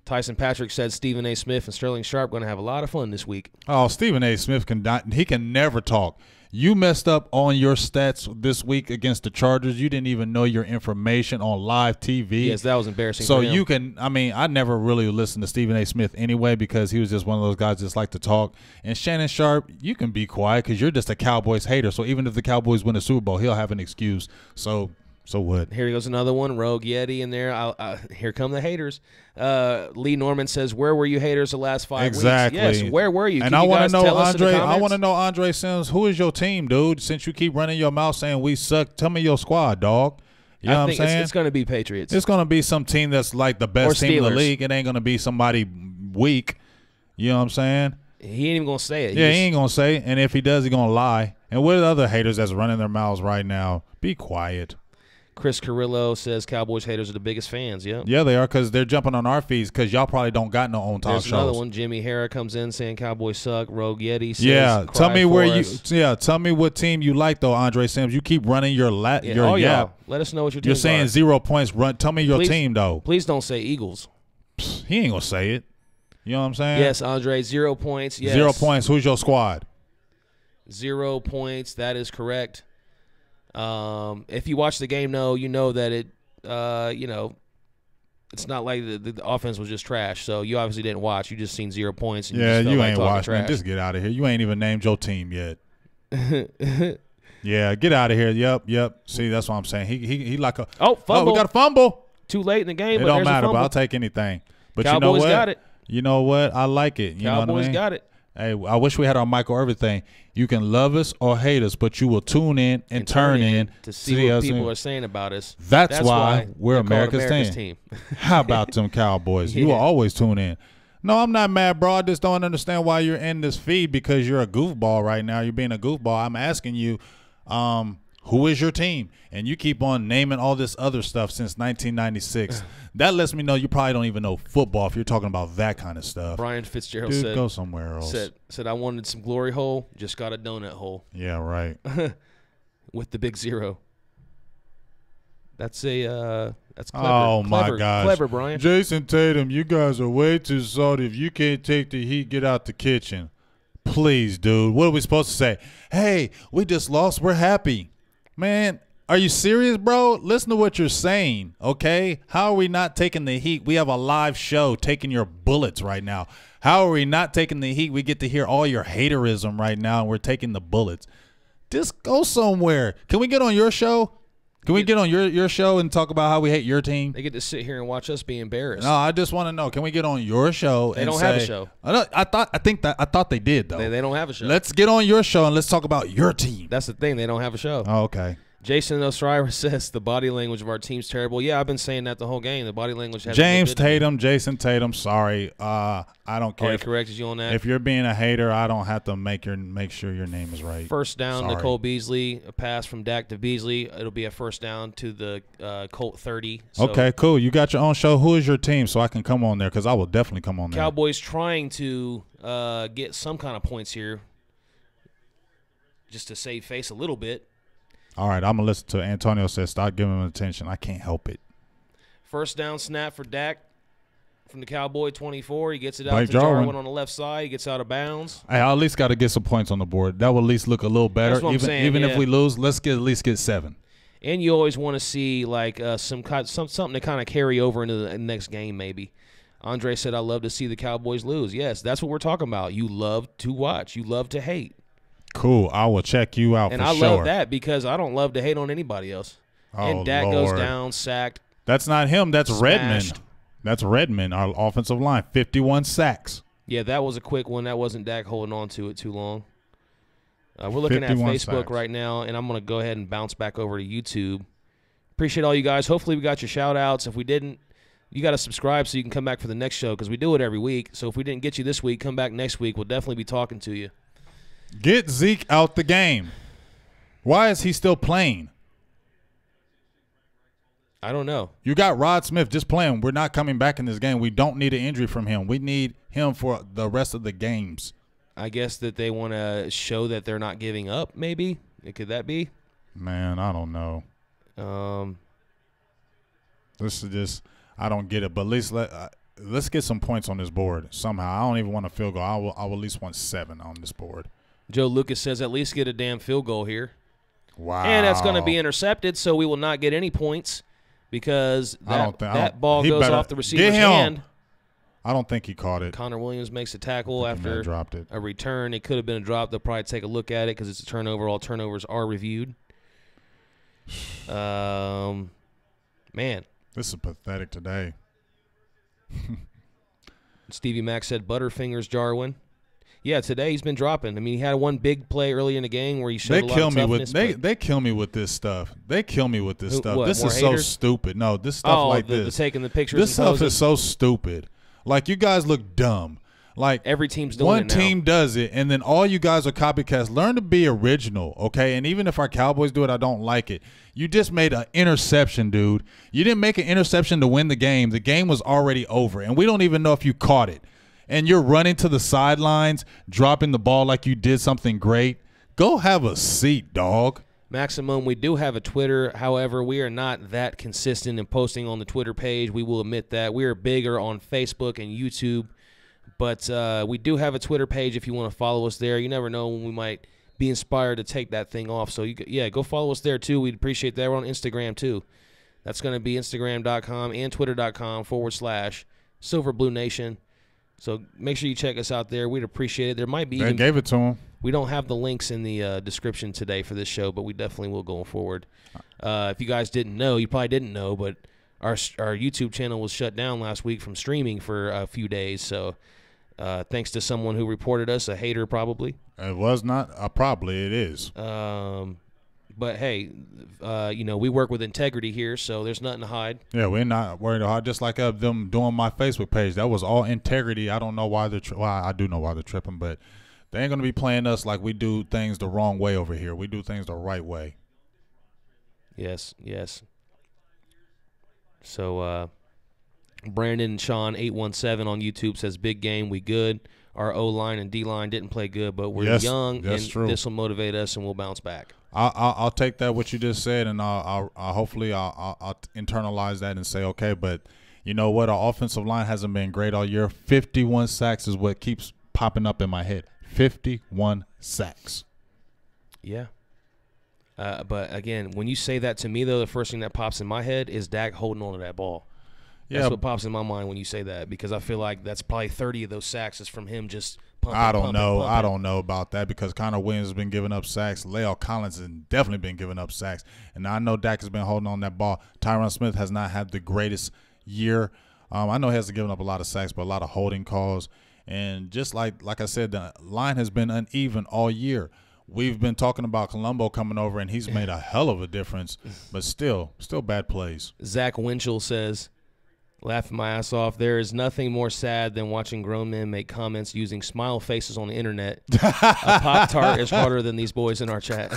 Tyson Patrick said Stephen A. Smith and Sterling Sharp going to have a lot of fun this week. Oh, Stephen A. Smith can never talk. You messed up on your stats this week against the Chargers. You didn't even know your information on live TV. Yes, that was embarrassing. So you can, I never really listened to Stephen A. Smith anyway because he was just one of those guys that just like to talk. And Shannon Sharp, you can be quiet because you're just a Cowboys hater. So even if the Cowboys win a Super Bowl, he'll have an excuse. So what? Here goes another one. Rogue Yeti in there. Here come the haters. Lee Norman says, "Where were you haters the last 5 weeks?" Exactly. Yes. Where were you? And I want to know, Andre. I want to know, Andre Sims. Who is your team, dude? Since you keep running your mouth saying we suck, tell me your squad, dog. You know what I'm saying? It's going to be Patriots. It's going to be some team that's like the best team in the league. It ain't going to be somebody weak. You know what I'm saying? He ain't even going to say it. He ain't going to say it. And if he does, he's going to lie. And what are the other haters that's running their mouths right now? Be quiet. Chris Carrillo says Cowboys haters are the biggest fans. Yep. Yeah, they are because they're jumping on our feeds because y'all probably don't got no own talk shows. There's another one. Jimmy Hara comes in saying Cowboys suck. Rogue Yeti says, yeah, tell me where you. Yeah, tell me what team you like though, Andre Sims. You keep running your yap. Yeah. Let us know what your team. You're saying are. 0 points. Run. Tell me your team though. Please don't say Eagles. He ain't gonna say it. You know what I'm saying? Yes, Andre. 0 points. Yes. 0 points. Who's your squad? 0 points. That is correct. If you watch the game, you know that it, it's not like the offense was just trash. So you obviously didn't watch. You just seen 0 points. And you ain't watched, man. Just get out of here. You ain't even named your team yet. Yeah, get out of here. Yep. See, that's what I'm saying. He like a fumble. Oh, we got a fumble. Too late in the game. It but don't matter, but I'll take anything. But Cowboys you know what? Got it. You know what? I like it. You know what I mean? Got it. Hey, I wish we had our Michael Irvin thing. You can love us or hate us, but you will tune in and turn in to see what people are saying about us. That's why we're America's team. How about them Cowboys? You will always tune in. No, I'm not mad, bro. I just don't understand why you're in this feed because you're a goofball right now. You're being a goofball. I'm asking you, who is your team? And you keep on naming all this other stuff since 1996. That lets me know you probably don't even know football if you're talking about that kind of stuff. Brian Fitzgerald said, go somewhere else. Said I wanted some glory hole, just got a donut hole. Yeah, right. With the big 0. That's clever. Oh, my gosh. Clever, Brian. Jason Tatum, you guys are way too salty. If you can't take the heat, get out the kitchen. Please, dude. What are we supposed to say? Hey, we just lost. We're happy. Man, are you serious, bro? Listen to what you're saying, okay? How are we not taking the heat? We have a live show taking your bullets right now. How are we not taking the heat? We get to hear all your haterism right now, and we're taking the bullets. Just go somewhere. Can we get on your show? Can we get on your show and talk about how we hate your team? They get to sit here and watch us be embarrassed. No, I just want to know. Can we get on your show? They don't have a show. I thought they did though. They don't have a show. Let's get on your show and let's talk about your team. That's the thing. They don't have a show. Oh, okay. Jason Osiris says the body language of our team's terrible. Yeah, I've been saying that the whole game. The body language hasn't James Tatum, Jason Tatum. Sorry, I don't care. He corrected you on that. If you're being a hater, I don't have to make sure your name is right. First down, Nicole Beasley. A pass from Dak to Beasley. It'll be a first down to the Colt 30. So okay, cool. You got your own show. Who is your team so I can come on there? Because I will definitely come on there. Cowboys trying to get some kind of points here just to save face a little bit. All right, I'm going to listen to Antonio says stop giving him attention. I can't help it. First down snap for Dak from the Cowboy 24. He gets it out to Jarwin on the left side. He gets out of bounds. Hey, I at least got to get some points on the board. That will at least look a little better. That's what I'm saying, even if we lose, let's at least get 7. And you always want to see like something to kind of carry over into the next game maybe. Andre said, I love to see the Cowboys lose. Yes, that's what we're talking about. You love to watch. You love to hate. Cool. I will check you out for sure. And I love that because I don't love to hate on anybody else. Oh, and Dak goes down, sacked. That's not him. That's smashed. Redmond. That's Redmond, our offensive line. 51 sacks. Yeah, that was a quick one. That wasn't Dak holding on to it too long. We're looking at Facebook sacks right now, and I'm going to go ahead and bounce back over to YouTube. Appreciate all you guys. Hopefully we got your shout-outs. If we didn't, you got to subscribe so you can come back for the next show because we do it every week. So if we didn't get you this week, come back next week. We'll definitely be talking to you. Get Zeke out the game. Why is he still playing? I don't know. You got Rod Smith just playing. We're not coming back in this game. We don't need an injury from him. We need him for the rest of the games. I guess that they want to show that they're not giving up, maybe. Could that be? Man, I don't know. This is just – I don't get it. But at least let's get some points on this board somehow. I don't even want a field goal. I will at least want 7 on this board. Joe Lucas says at least get a damn field goal here. Wow. And that's going to be intercepted, so we will not get any points because that ball goes off the receiver's hand. I don't think he caught it. Connor Williams makes a tackle after a return. It could have been a drop. They'll probably take a look at it because it's a turnover. All turnovers are reviewed. Man. This is pathetic today. Stevie Mack said Butterfingers Jarwin. Yeah, today he's been dropping. I mean, he had one big play early in the game where he showed a lot of toughness. They kill me with this stuff. This is haters? So stupid. No, this stuff the taking the pictures. This stuff is so stupid. Like, you guys look dumb. Like, every team's doing one team does it, and then all you guys are copycats. Learn to be original, okay? And even if our Cowboys do it, I don't like it. You just made an interception, dude. You didn't make an interception to win the game. The game was already over, and we don't even know if you caught it. And you're running to the sidelines, dropping the ball like you did something great. Go have a seat, dog. Maximum, we do have a Twitter. However, we are not that consistent in posting on the Twitter page. We will admit that. We are bigger on Facebook and YouTube. But we do have a Twitter page if you want to follow us there. You never know when we might be inspired to take that thing off. So, go follow us there, too. We'd appreciate that. We're on Instagram, too. That's going to be Instagram.com and Twitter.com/SilverBlueNation. So make sure you check us out there. We'd appreciate it. There might be. They gave it to him. We don't have the links in the description today for this show, but we definitely will going forward. If you guys didn't know, you probably didn't know, but our YouTube channel was shut down last week from streaming for a few days. So thanks to someone who reported us, a hater probably. It was not probably. It is. But hey, we work with integrity here, so there's nothing to hide. Yeah, we're not worried about it. Just like them doing my Facebook page. That was all integrity. I don't know why they're I do know why they're tripping, but they ain't going to be playing us like we do things the wrong way over here. We do things the right way. Yes. So Brandon Sean 817 on YouTube says, big game, we good. Our O-line and D-line didn't play good, but we're young, and this will motivate us, and we'll bounce back. I'll take that what you just said, and I'll hopefully I'll internalize that and say okay. But you know what? Our offensive line hasn't been great all year. 51 sacks is what keeps popping up in my head. 51 sacks. Yeah. But again, when you say that to me, though, the first thing that pops in my head is Dak holding on to that ball. That's what pops in my mind when you say that, because I feel like that's probably 30 of those sacks is from him just pumping. I don't know about that, because Connor Williams has been giving up sacks. La'el Collins has definitely been giving up sacks. And I know Dak has been holding on that ball. Tyron Smith has not had the greatest year. I know he hasn't given up a lot of sacks, but a lot of holding calls. And just like I said, the line has been uneven all year. We've been talking about Colombo coming over, and he's made a hell of a difference, but still bad plays. Zach Winchell says, laughing my ass off, there is nothing more sad than watching grown men make comments using smile faces on the internet. A Pop-Tart is harder than these boys in our chat.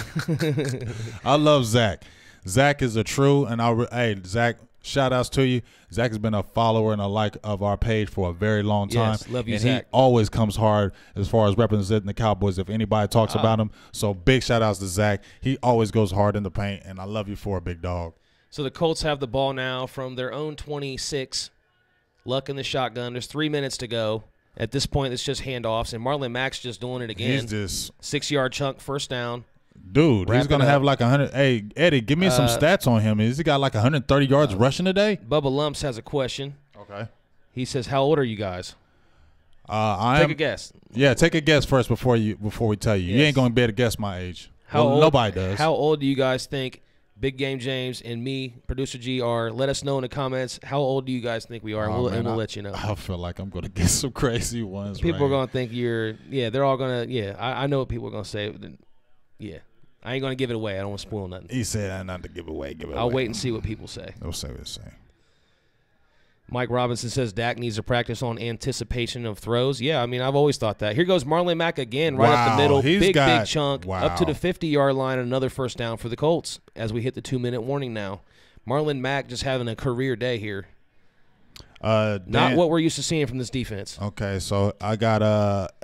I love Zach. Zach is a true, and hey, Zach, shout outs to you. Zach has been a follower and a like of our page for a very long time. Yes, love you, and Zach. He always comes hard as far as representing the Cowboys if anybody talks about him. So big shout outs to Zach. He always goes hard in the paint, and I love you for a big dog. So the Colts have the ball now from their own 26. Luck in the shotgun. There's 3 minutes to go. At this point, it's just handoffs, and Marlon Mack's just doing it again. He's just 6-yard chunk, first down. Dude, he's going to have like 100. Hey, Eddie, give me some stats on him. Has he got like 130 yards rushing today? Bubba Lumps has a question. Okay. He says, how old are you guys? Take a guess. Yeah, take a guess first before we tell you. Yes. You ain't going to be able to guess my age. Nobody does. How old do you guys think Big Game James and me, Producer G, are? Let us know in the comments. How old do you guys think we are? And we'll let you know. I feel like I'm going to get some crazy ones. People are going to think they're all going to, I know what people are going to say. Yeah. I ain't going to give it away. I don't want to spoil nothing. He said not to give it away. I'll wait and see what people say. They'll say what they say. Mike Robinson says Dak needs to practice on anticipation of throws. Yeah, I mean, I've always thought that. Here goes Marlon Mack again, right up the middle. Big chunk, up to the 50-yard line, another first down for the Colts as we hit the 2-minute warning now. Marlon Mack just having a career day here. Not what we're used to seeing from this defense. Okay, so I got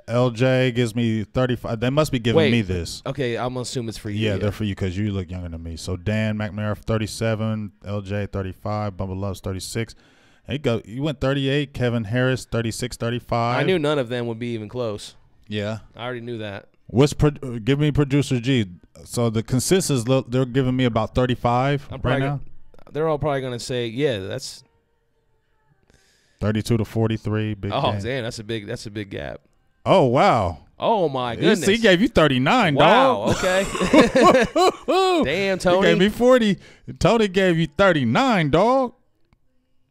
LJ gives me 35. They must be giving me this. Okay, I'm going to assume it's for you. Yeah, they're for you because you look younger than me. So Dan McNamara, 37, LJ, 35, Bubba Love's 36. You went 38. Kevin Harris, 36, 35. I knew none of them would be even close. Yeah. I already knew that. Give me Producer G. So the consensus, they're giving me about 35 right now. They're all probably going to say, yeah, that's 32 to 43. Big game. Damn, that's a big gap. Oh, wow. Oh, my goodness. He gave you 39, wow, dog. Okay. Damn, Tony. He gave me 40. Tony gave you 39, dog.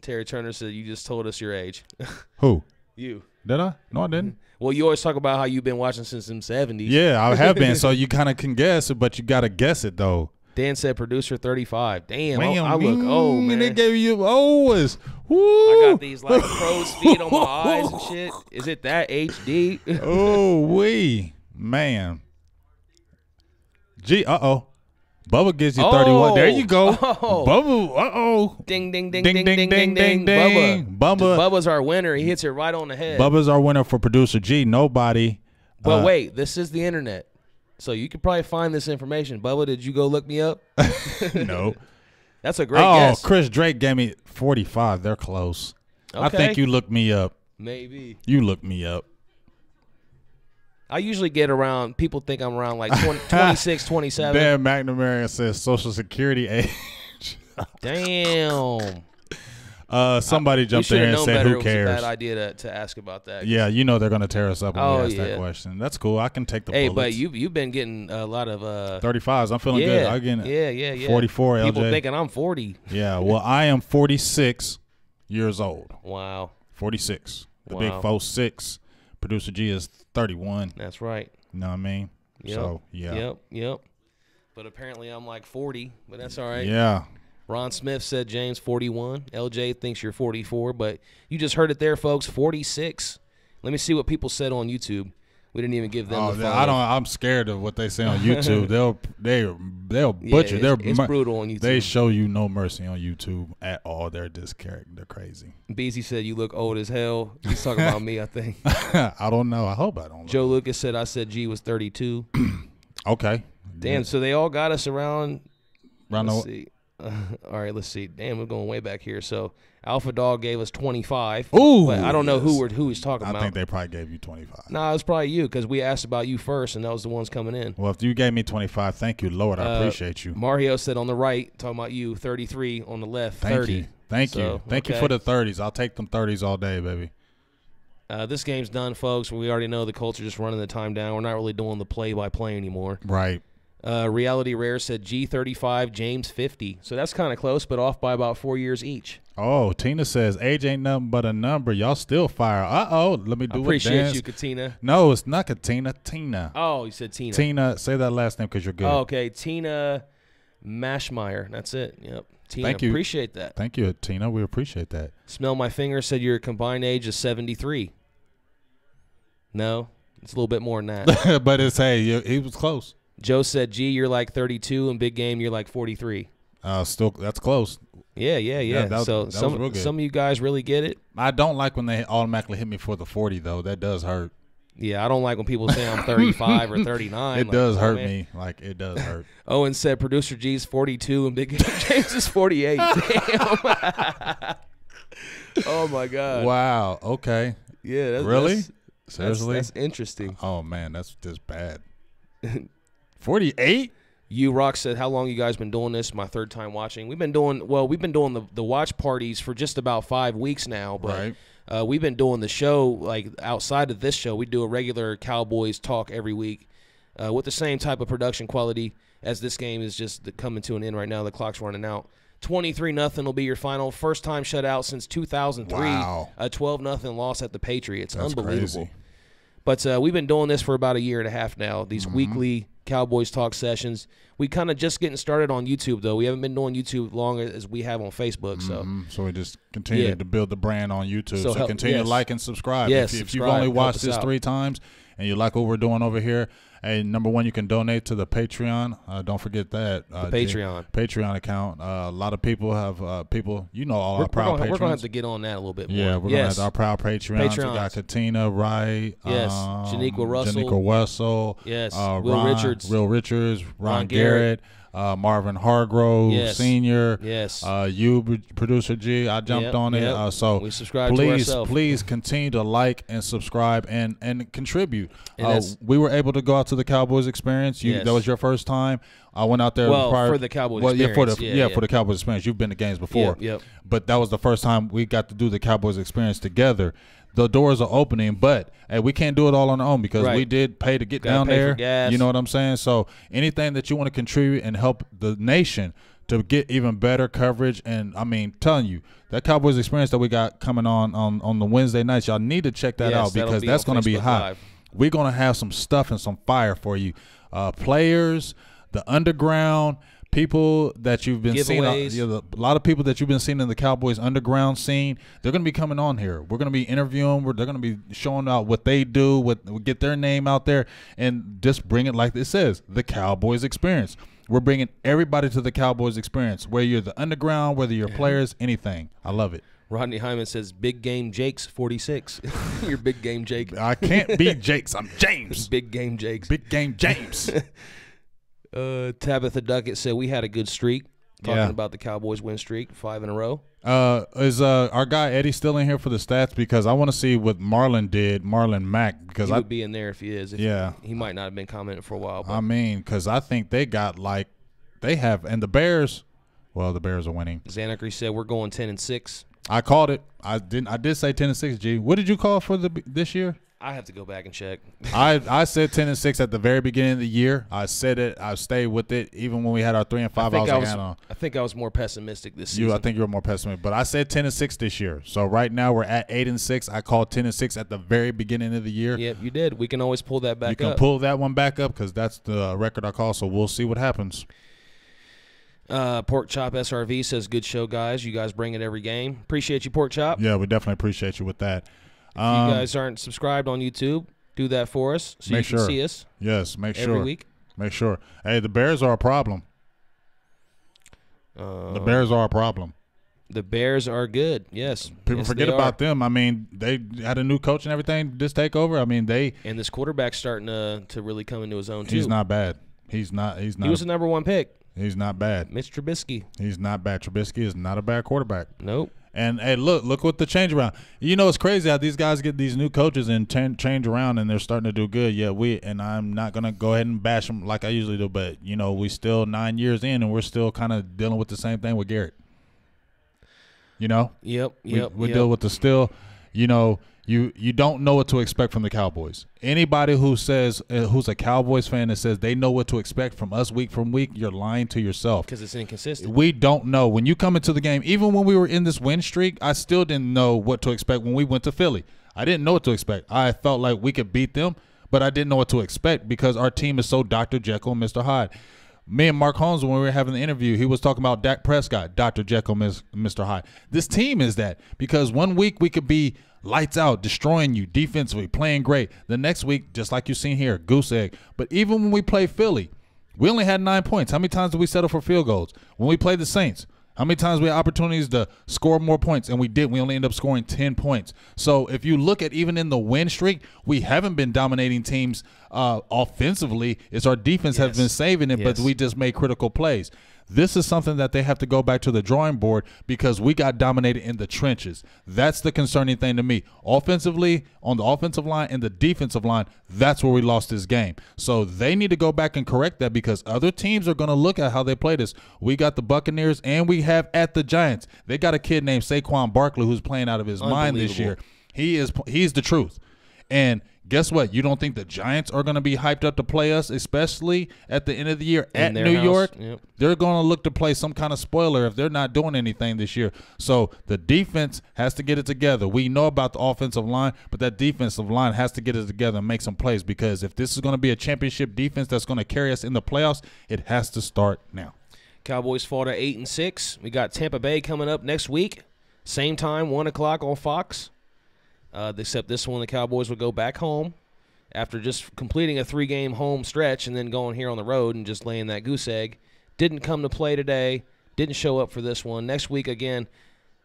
Terry Turner said, you just told us your age. Who? You. Did I? No, I didn't. Well, you always talk about how you've been watching since the 70s. Yeah, I have been. So you kind of can guess it, but you got to guess it, though. Dan said producer 35. Damn, I look old, man. They gave you always. Woo. I got these like crow's feet on my eyes and shit. Is it that HD? Oh, man. Bubba gives you 31. There you go. Bubba, Ding, ding, ding, ding, ding, ding, ding. Bubba's our winner. He hits it right on the head. Bubba's our winner for producer G. Nobody. But wait, this is the internet. So you could probably find this information. Bubba, did you go look me up? No. That's a great guess. Chris Drake gave me 45. They're close. Okay. I think you looked me up. Maybe. You looked me up. I usually get around, people think I'm around like 26, 27. Dan McNamara says Social Security age. Damn. Somebody jumped in and said, who cares? It was a bad idea to ask about that. Yeah, you know they're going to tear us up when we ask that question. That's cool. I can take the bullets. But you've been getting a lot of 35s. I'm feeling good. I'm getting 44, LJ. People thinking I'm 40. Yeah, well, I am 46 years old. Wow. 46. The big 4-6. Producer G is 31. That's right. You know what I mean? Yep. So, yeah. Yep. But apparently I'm like 40, but that's all right. Yeah. Ron Smith said James 41. LJ thinks you're 44, but you just heard it there, folks. 46. Let me see what people said on YouTube. We didn't even give them the follow. I'm scared of what they say on YouTube. they'll butcher. It's brutal on YouTube. They show you no mercy on YouTube at all. They're just they're crazy. Beezy said you look old as hell. He's talking about me, I think. I don't know. I hope I don't. Joe Lucas said I said G was 32. Okay. Damn. So they all got us around. Let's see. All right, let's see. Damn, we're going way back here. So Alpha Dog gave us 25. Ooh, but I don't know who he's talking about. I think they probably gave you 25. Nah, it was probably you because we asked about you first, and that was the ones coming in. Well, if you gave me 25, thank you, Lord. I appreciate you. Mario said on the right, talking about you, 33 on the left, 30. Thank you for the 30s. I'll take them 30s all day, baby. This game's done, folks. We already know the Colts are just running the time down. We're not really doing the play-by-play anymore. Right. Reality Rare said G35, James 50. So that's kind of close, but off by about 4 years each. Oh, Tina says age ain't nothing but a number. Y'all still fire. Let me do it. Appreciate you, Katina. No, it's not Katina. Tina. Oh, you said Tina. Tina, say that last name because you're good. Oh, okay, Tina Mashmeyer. That's it. Yep. Tina, thank you. Appreciate that. Thank you, Tina. We appreciate that. Smell My Finger said your combined age is 73. No, it's a little bit more than that. But he was close. Joe said, G, you're like 32, and Big Game, you're like 43. Still, that's close. Yeah. So some of you guys really get it. I don't like when they automatically hit me for the 40, though. That does hurt. Yeah, I don't like when people say I'm 35 or 39. It does hurt me. Like, it does hurt. Owen said producer G's 42 and Big Game James is 48. Damn. Oh, my God. Wow. Okay. Yeah. Really? Seriously? That's interesting. Oh, man. That's just bad. 48? You Rock said, how long you guys been doing this? My third time watching. We've been doing the watch parties for just about 5 weeks now, but we've been doing the show like outside of this show. We do a regular Cowboys talk every week with the same type of production quality as this game is just coming to an end right now. The clock's running out. 23-0 will be your final. First time shutout since 2003. Wow. A 12-0 loss at the Patriots. That's unbelievable. Crazy. But we've been doing this for about a year and a half now, these weekly Cowboys talk sessions. We kind of just getting started on YouTube, though. We haven't been doing YouTube long as we have on Facebook. So we just continue to build the brand on YouTube. So continue to like and subscribe. Yes, if you've only watched this 3 times and you like what we're doing over here, and number one, you can donate to the Patreon. Don't forget that. The Patreon account. A lot of people have our proud patrons. We're going to have to get on that a little bit more. Yeah, we're going to have our proud Patreons. We got Katina, Wright. Yes. Janiqua Russell. Yes. Will Richards. Ron Garrett. Marvin Hargrove Sr. Yes. You, Producer G. I jumped on it. So we subscribe to ourselves. Please continue to like and subscribe and contribute. We were able to go out to the Cowboys experience. That was your first time. I went out there for the Cowboys experience. For the Cowboys experience. You've been to games before. Yep. But that was the first time we got to do the Cowboys experience together. The doors are opening, but we can't do it all on our own because we did pay to get down there. You know what I'm saying? So anything that you want to contribute and help the nation to get even better coverage. And I mean, telling you that Cowboys experience that we got coming on the Wednesday nights, y'all need to check that out because that's going to be hot. Live. We're going to have some stuff and some fire for you. Players, the underground, people that you've been seeing, a lot of people that you've been seeing in the Cowboys underground scene, they're going to be coming on here. We're going to be interviewing. They're going to be showing out what they do, get their name out there, and just bring it like it says, the Cowboys experience. We're bringing everybody to the Cowboys experience, whether you're the underground, whether you're players, anything. I love it. Rodney Hyman says, Big Game Jake's 46. You're Big Game Jake. I can't be Jake's. I'm James. Big Game Jake's. Big Game James. Tabitha Duckett said, we had a good streak. Talking about the Cowboys win streak, 5 in a row. Is our guy Eddie still in here for the stats? Because I want to see what Marlon did, Marlon Mack. Because he would be in there if he is. He might not have been commenting for a while. But. I mean, because I think they got and the Bears, well, the Bears are winning. Zanakri said we're going 10-6. I called it. I did say 10-6. G, what did you call for this year? I have to go back and check. I said 10-6 at the very beginning of the year. I said it. I stayed with it even when we had our 3-5. I think I was more pessimistic this season. I think you were more pessimistic, but I said 10-6 this year. So right now we're at 8-6. I called 10-6 at the very beginning of the year. Yep, you did. We can always pull that back up. You can pull that one back up because that's the record I call. So we'll see what happens. Pork Chop SRV says, good show, guys. You guys bring it every game. Appreciate you, Pork Chop. Yeah, we definitely appreciate you with that. If you guys aren't subscribed on YouTube, do that for us so you can see us. Yes, make sure. Every week. Make sure. Hey, the Bears are a problem. The Bears are a problem. The Bears are good, yes. People forget about them. I mean, they had a new coach and everything just take over. I mean, and this quarterback's starting to really come into his own, too. He's not bad. He's not. He was the #1 pick. He's not bad. Mitch Trubisky. He's not bad. Trubisky is not a bad quarterback. Nope. And, hey, look what the change around. You know, it's crazy how these guys get these new coaches and change around, and they're starting to do good. Yeah, and I'm not going to go ahead and bash them like I usually do, but, you know, we still 9 years in, and we're still kind of dealing with the same thing with Garrett. You know? Yep. We deal with the still, you know, you don't know what to expect from the Cowboys. Anybody who says who's a Cowboys fan that says they know what to expect from us week from week, you're lying to yourself. Because it's inconsistent. We don't know. When you come into the game, even when we were in this win streak, I still didn't know what to expect when we went to Philly. I didn't know what to expect. I felt like we could beat them, but I didn't know what to expect because our team is so Dr. Jekyll and Mr. Hyde. Me and Mark Holmes, when we were having the interview, he was talking about Dak Prescott, Dr. Jekyll, Mr. Hyde. This team is that because one week we could be lights out, destroying you defensively, playing great. The next week, just like you've seen here, goose egg. But even when we play Philly, we only had 9 points. How many times did we settle for field goals? When we played the Saints, how many times we had opportunities to score more points, and we didn't. We only ended up scoring 10 points. So if you look at even in the win streak, we haven't been dominating teams offensively. It's our defense has been saving it, but we just made critical plays. This is something that they have to go back to the drawing board because we got dominated in the trenches. That's the concerning thing to me. Offensively, on the offensive line and the defensive line, that's where we lost this game. So they need to go back and correct that because other teams are going to look at how they play this. We got the Buccaneers and we have at the Giants. They got a kid named Saquon Barkley who's playing out of his mind this year. He's the truth. And guess what? You don't think the Giants are going to be hyped up to play us, especially at the end of the year at New York? Yep. They're going to look to play some kind of spoiler if they're not doing anything this year. So the defense has to get it together. We know about the offensive line, but that defensive line has to get it together and make some plays because if this is going to be a championship defense that's going to carry us in the playoffs, it has to start now. Cowboys fall to 8-6. We got Tampa Bay coming up next week. Same time, 1 o'clock on Fox. Except this one, the Cowboys will go back home after just completing a 3-game home stretch and then going here on the road and just laying that goose egg. Didn't come to play today. Didn't show up for this one. Next week, again,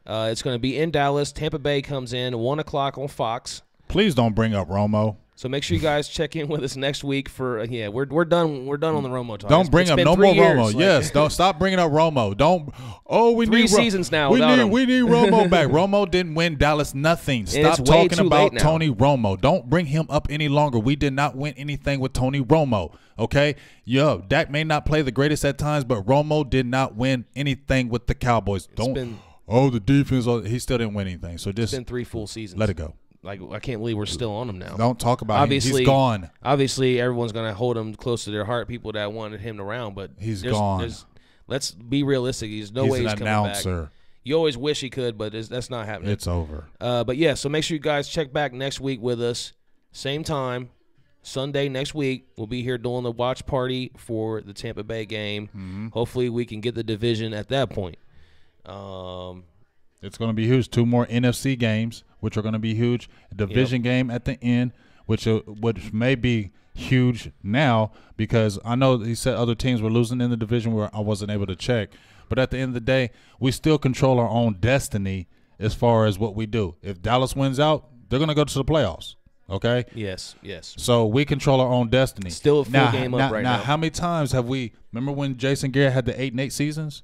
it's going to be in Dallas. Tampa Bay comes in 1 o'clock on Fox. Please don't bring up Romo. So make sure you guys check in with us next week for we're done. We're done on the Romo talk. Don't bring up no more Romo. Yes, don't stop bringing up Romo. Don't. Oh, we need 3 seasons now. We need Romo back. Romo didn't win Dallas nothing. Stop talking about Tony Romo. Don't bring him up any longer. We did not win anything with Tony Romo. Okay, Dak may not play the greatest at times, but Romo did not win anything with the Cowboys. The defense. He still didn't win anything. So just it's been 3 full seasons. Let it go. Like, I can't believe we're still on him now. Don't talk about him. He's gone. Obviously, everyone's going to hold him close to their heart, people that wanted him around, but he's gone. let's be realistic. There's no way he's coming back. You always wish he could, but that's not happening. It's over. But, yeah, so make sure you guys check back next week with us. Same time, Sunday next week. We'll be here doing the watch party for the Tampa Bay game. Hopefully we can get the division at that point. It's going to be huge. 2 more NFC games, which are going to be huge. A division game at the end, which may be huge now because I know he said other teams were losing in the division where I wasn't able to check. But at the end of the day, we still control our own destiny as far as what we do. If Dallas wins out, they're going to go to the playoffs. Okay? Yes. So we control our own destiny. Still a full game up right now. Now, how many times have we – remember when Jason Garrett had the 8-8 seasons?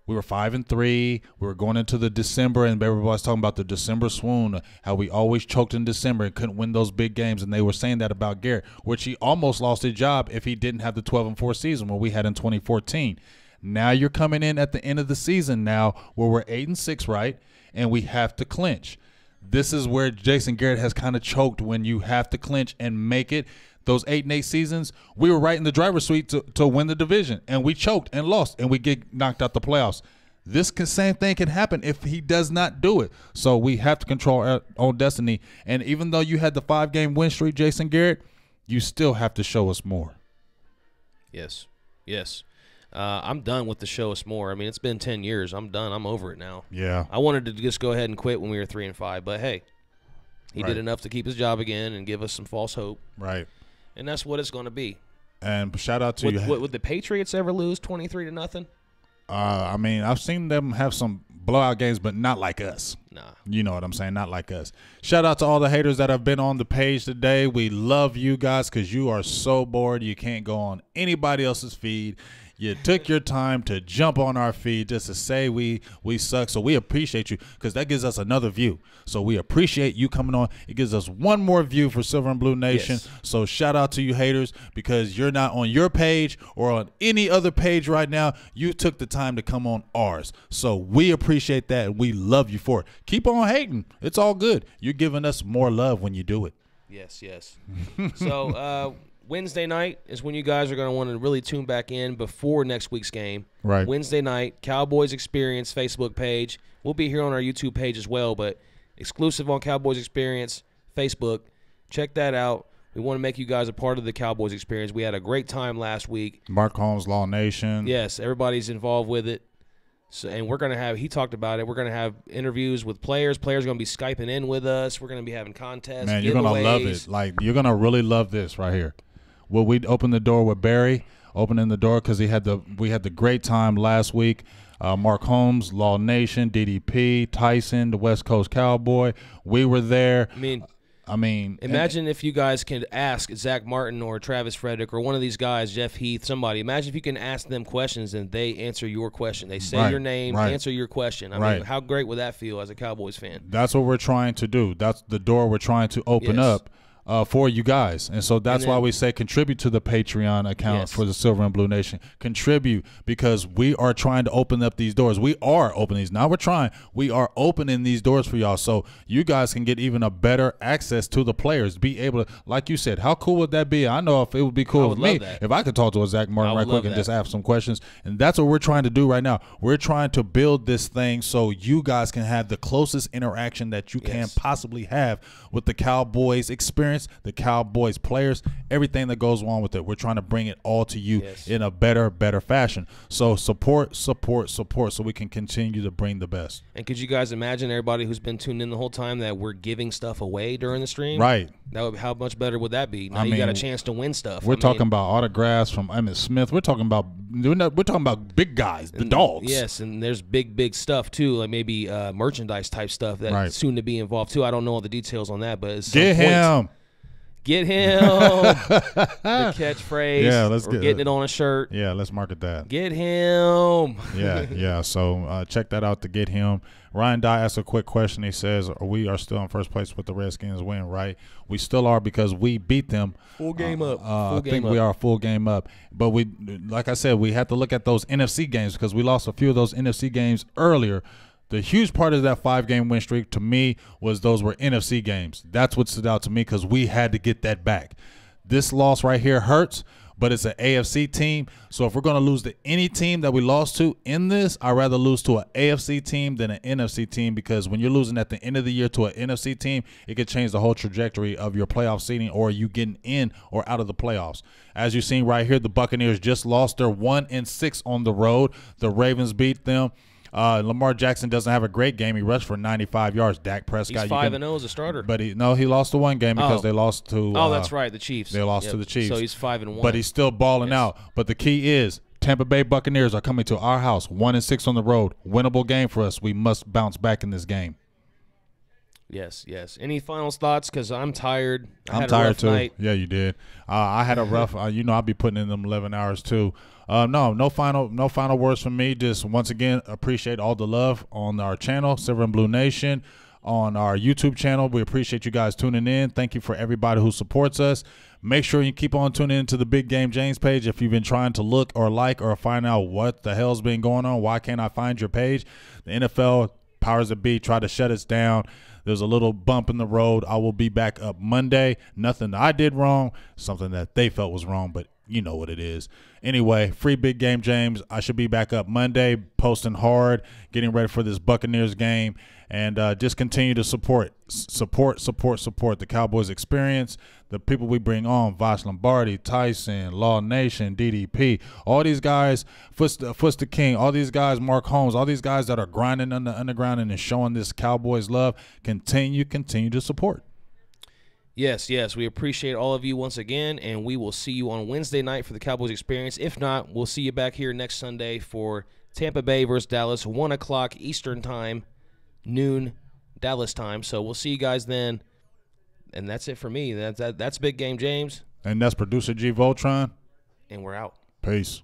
We were 5-3. We were going into the December, and everybody was talking about the December swoon, how we always choked in December and couldn't win those big games, and they were saying that about Garrett, which he almost lost his job if he didn't have the 12-4 season what we had in 2014. Now you're coming in at the end of the season now where we're 8-6, right, and we have to clinch. This is where Jason Garrett has kind of choked when you have to clinch and make it. Those 8-8 seasons, we were right in the driver's seat to win the division, and we choked and lost, and we get knocked out the playoffs. This same thing can happen if he does not do it. So we have to control our own destiny. And even though you had the 5-game win streak, Jason Garrett, you still have to show us more. Yes. I'm done with the show us more. I mean, it's been 10 years. I'm done. I'm over it now. Yeah. I wanted to just go ahead and quit when we were 3-5, but hey, he did enough to keep his job again and give us some false hope. Right. And that's what it's going to be. And shout out to you. Would the Patriots ever lose 23-0? I mean, I've seen them have some blowout games, but not like us. Nah. You know what I'm saying? Not like us. Shout out to all the haters that have been on the page today. We love you guys because you are so bored. You can't go on anybody else's feed. You took your time to jump on our feed just to say we suck. So we appreciate you because that gives us another view. So we appreciate you coming on. It gives us one more view for Silver and Blue Nation. Yes. So shout out to you haters because you're not on your page or on any other page right now. You took the time to come on ours. So we appreciate that and we love you for it. Keep on hating. It's all good. You're giving us more love when you do it. Yes. So Wednesday night is when you guys are going to want to really tune back in before next week's game. Right. Wednesday night, Cowboys Experience Facebook page. We'll be here on our YouTube page as well, but exclusive on Cowboys Experience Facebook. Check that out. We want to make you guys a part of the Cowboys Experience. We had a great time last week. Mark Holmes, Law Nation. Yes, everybody's involved with it. So, and we're going to have, he talked about it, we're going to have interviews with players. Players are going to be Skyping in with us. We're going to be having contests, Man, you're going to love it. Like, you're going to really love this right here. Well, we opened the door with Barry, opening the door because we had the great time last week. Mark Holmes, Law Nation, DDP, Tyson, the West Coast Cowboy. We were there. I mean, imagine if you guys can ask Zach Martin or Travis Frederick or one of these guys, Jeff Heath, somebody. Imagine if you can ask them questions and they answer your question. They say your name, answer your question. I mean, how great would that feel as a Cowboys fan? That's what we're trying to do. That's the door we're trying to open up. For you guys. And so that's why we say contribute to the Patreon account for the Silver and Blue Nation. Contribute because we are trying to open up these doors. We are opening these. Now we're trying. We are opening these doors for y'all so you guys can get even a better access to the players. Be able to, like you said, how cool would that be? I know if it would be cool with me if I could talk to a Zach Martin right quick and just ask some questions. And that's what we're trying to do right now. We're trying to build this thing so you guys can have the closest interaction that you can possibly have with the Cowboys experience, the Cowboys players, everything that goes on with it. We're trying to bring it all to you in a better fashion. So support so we can continue to bring the best. And could you guys imagine everybody who's been tuned in the whole time that we're giving stuff away during the stream? Right. How much better would that be? Now you got a chance to win stuff. We're talking about autographs from Emmitt Smith. We're talking about big guys, the dogs. Yes, and there's big stuff too, like maybe merchandise type stuff that's soon to be involved too. I don't know all the details on that, but Get him. The catchphrase. Yeah, we're getting it on a shirt. Yeah, let's market that. Get him. Yeah. So check that out to get him. Ryan Dye asked a quick question. He says, we are still in first place with the Redskins win, right? We still are because we beat them. Full game up. I think we are a full game up. But we, like I said, we have to look at those NFC games because we lost a few of those NFC games earlier. The huge part of that 5-game win streak to me was those were NFC games. That's what stood out to me because we had to get that back. This loss right here hurts, but it's an AFC team. So if we're going to lose to any team that we lost to in this, I'd rather lose to an AFC team than an NFC team, because when you're losing at the end of the year to an NFC team, it could change the whole trajectory of your playoff seeding or you getting in or out of the playoffs. As you've seen right here, the Buccaneers just lost their 1-6 on the road. The Ravens beat them. Lamar Jackson doesn't have a great game. He rushed for 95 yards. Dak Prescott. He's 5-0 as a starter. But he lost the one game because they lost to. That's right, the Chiefs. They lost to the Chiefs. So he's 5-1. But he's still balling out. But the key is Tampa Bay Buccaneers are coming to our house, 1-6 on the road. Winnable game for us. We must bounce back in this game. Yes. Any final thoughts? Because I'm tired. I'm tired too. Night. Yeah, you did. I had a rough. I'll be putting in them 11 hours too. No final words from me. Just once again, appreciate all the love on our channel, Silver and Blue Nation, on our YouTube channel. We appreciate you guys tuning in. Thank you for everybody who supports us. Make sure you keep on tuning into the Big Game James page. If you've been trying to look or like or find out what the hell's been going on, why can't I find your page? The NFL powers that be try to shut us down. There's a little bump in the road. I will be back up Monday. Nothing that I did wrong, something that they felt was wrong, but you know what it is. Anyway, free Big Game James. I should be back up Monday, posting hard, getting ready for this Buccaneers game, and just continue to support the Cowboys experience, the people we bring on, Vosh Lombardi, Tyson, Law Nation, DDP, all these guys, Foots the King, all these guys, Mark Holmes, all these guys that are grinding on the underground and showing this Cowboys love. Continue to support. Yes, we appreciate all of you once again, and we will see you on Wednesday night for the Cowboys experience. If not, we'll see you back here next Sunday for Tampa Bay versus Dallas, 1 o'clock Eastern time, noon Dallas time. So we'll see you guys then. And that's it for me. That's Big Game James. And that's producer G Voltron. And we're out. Peace.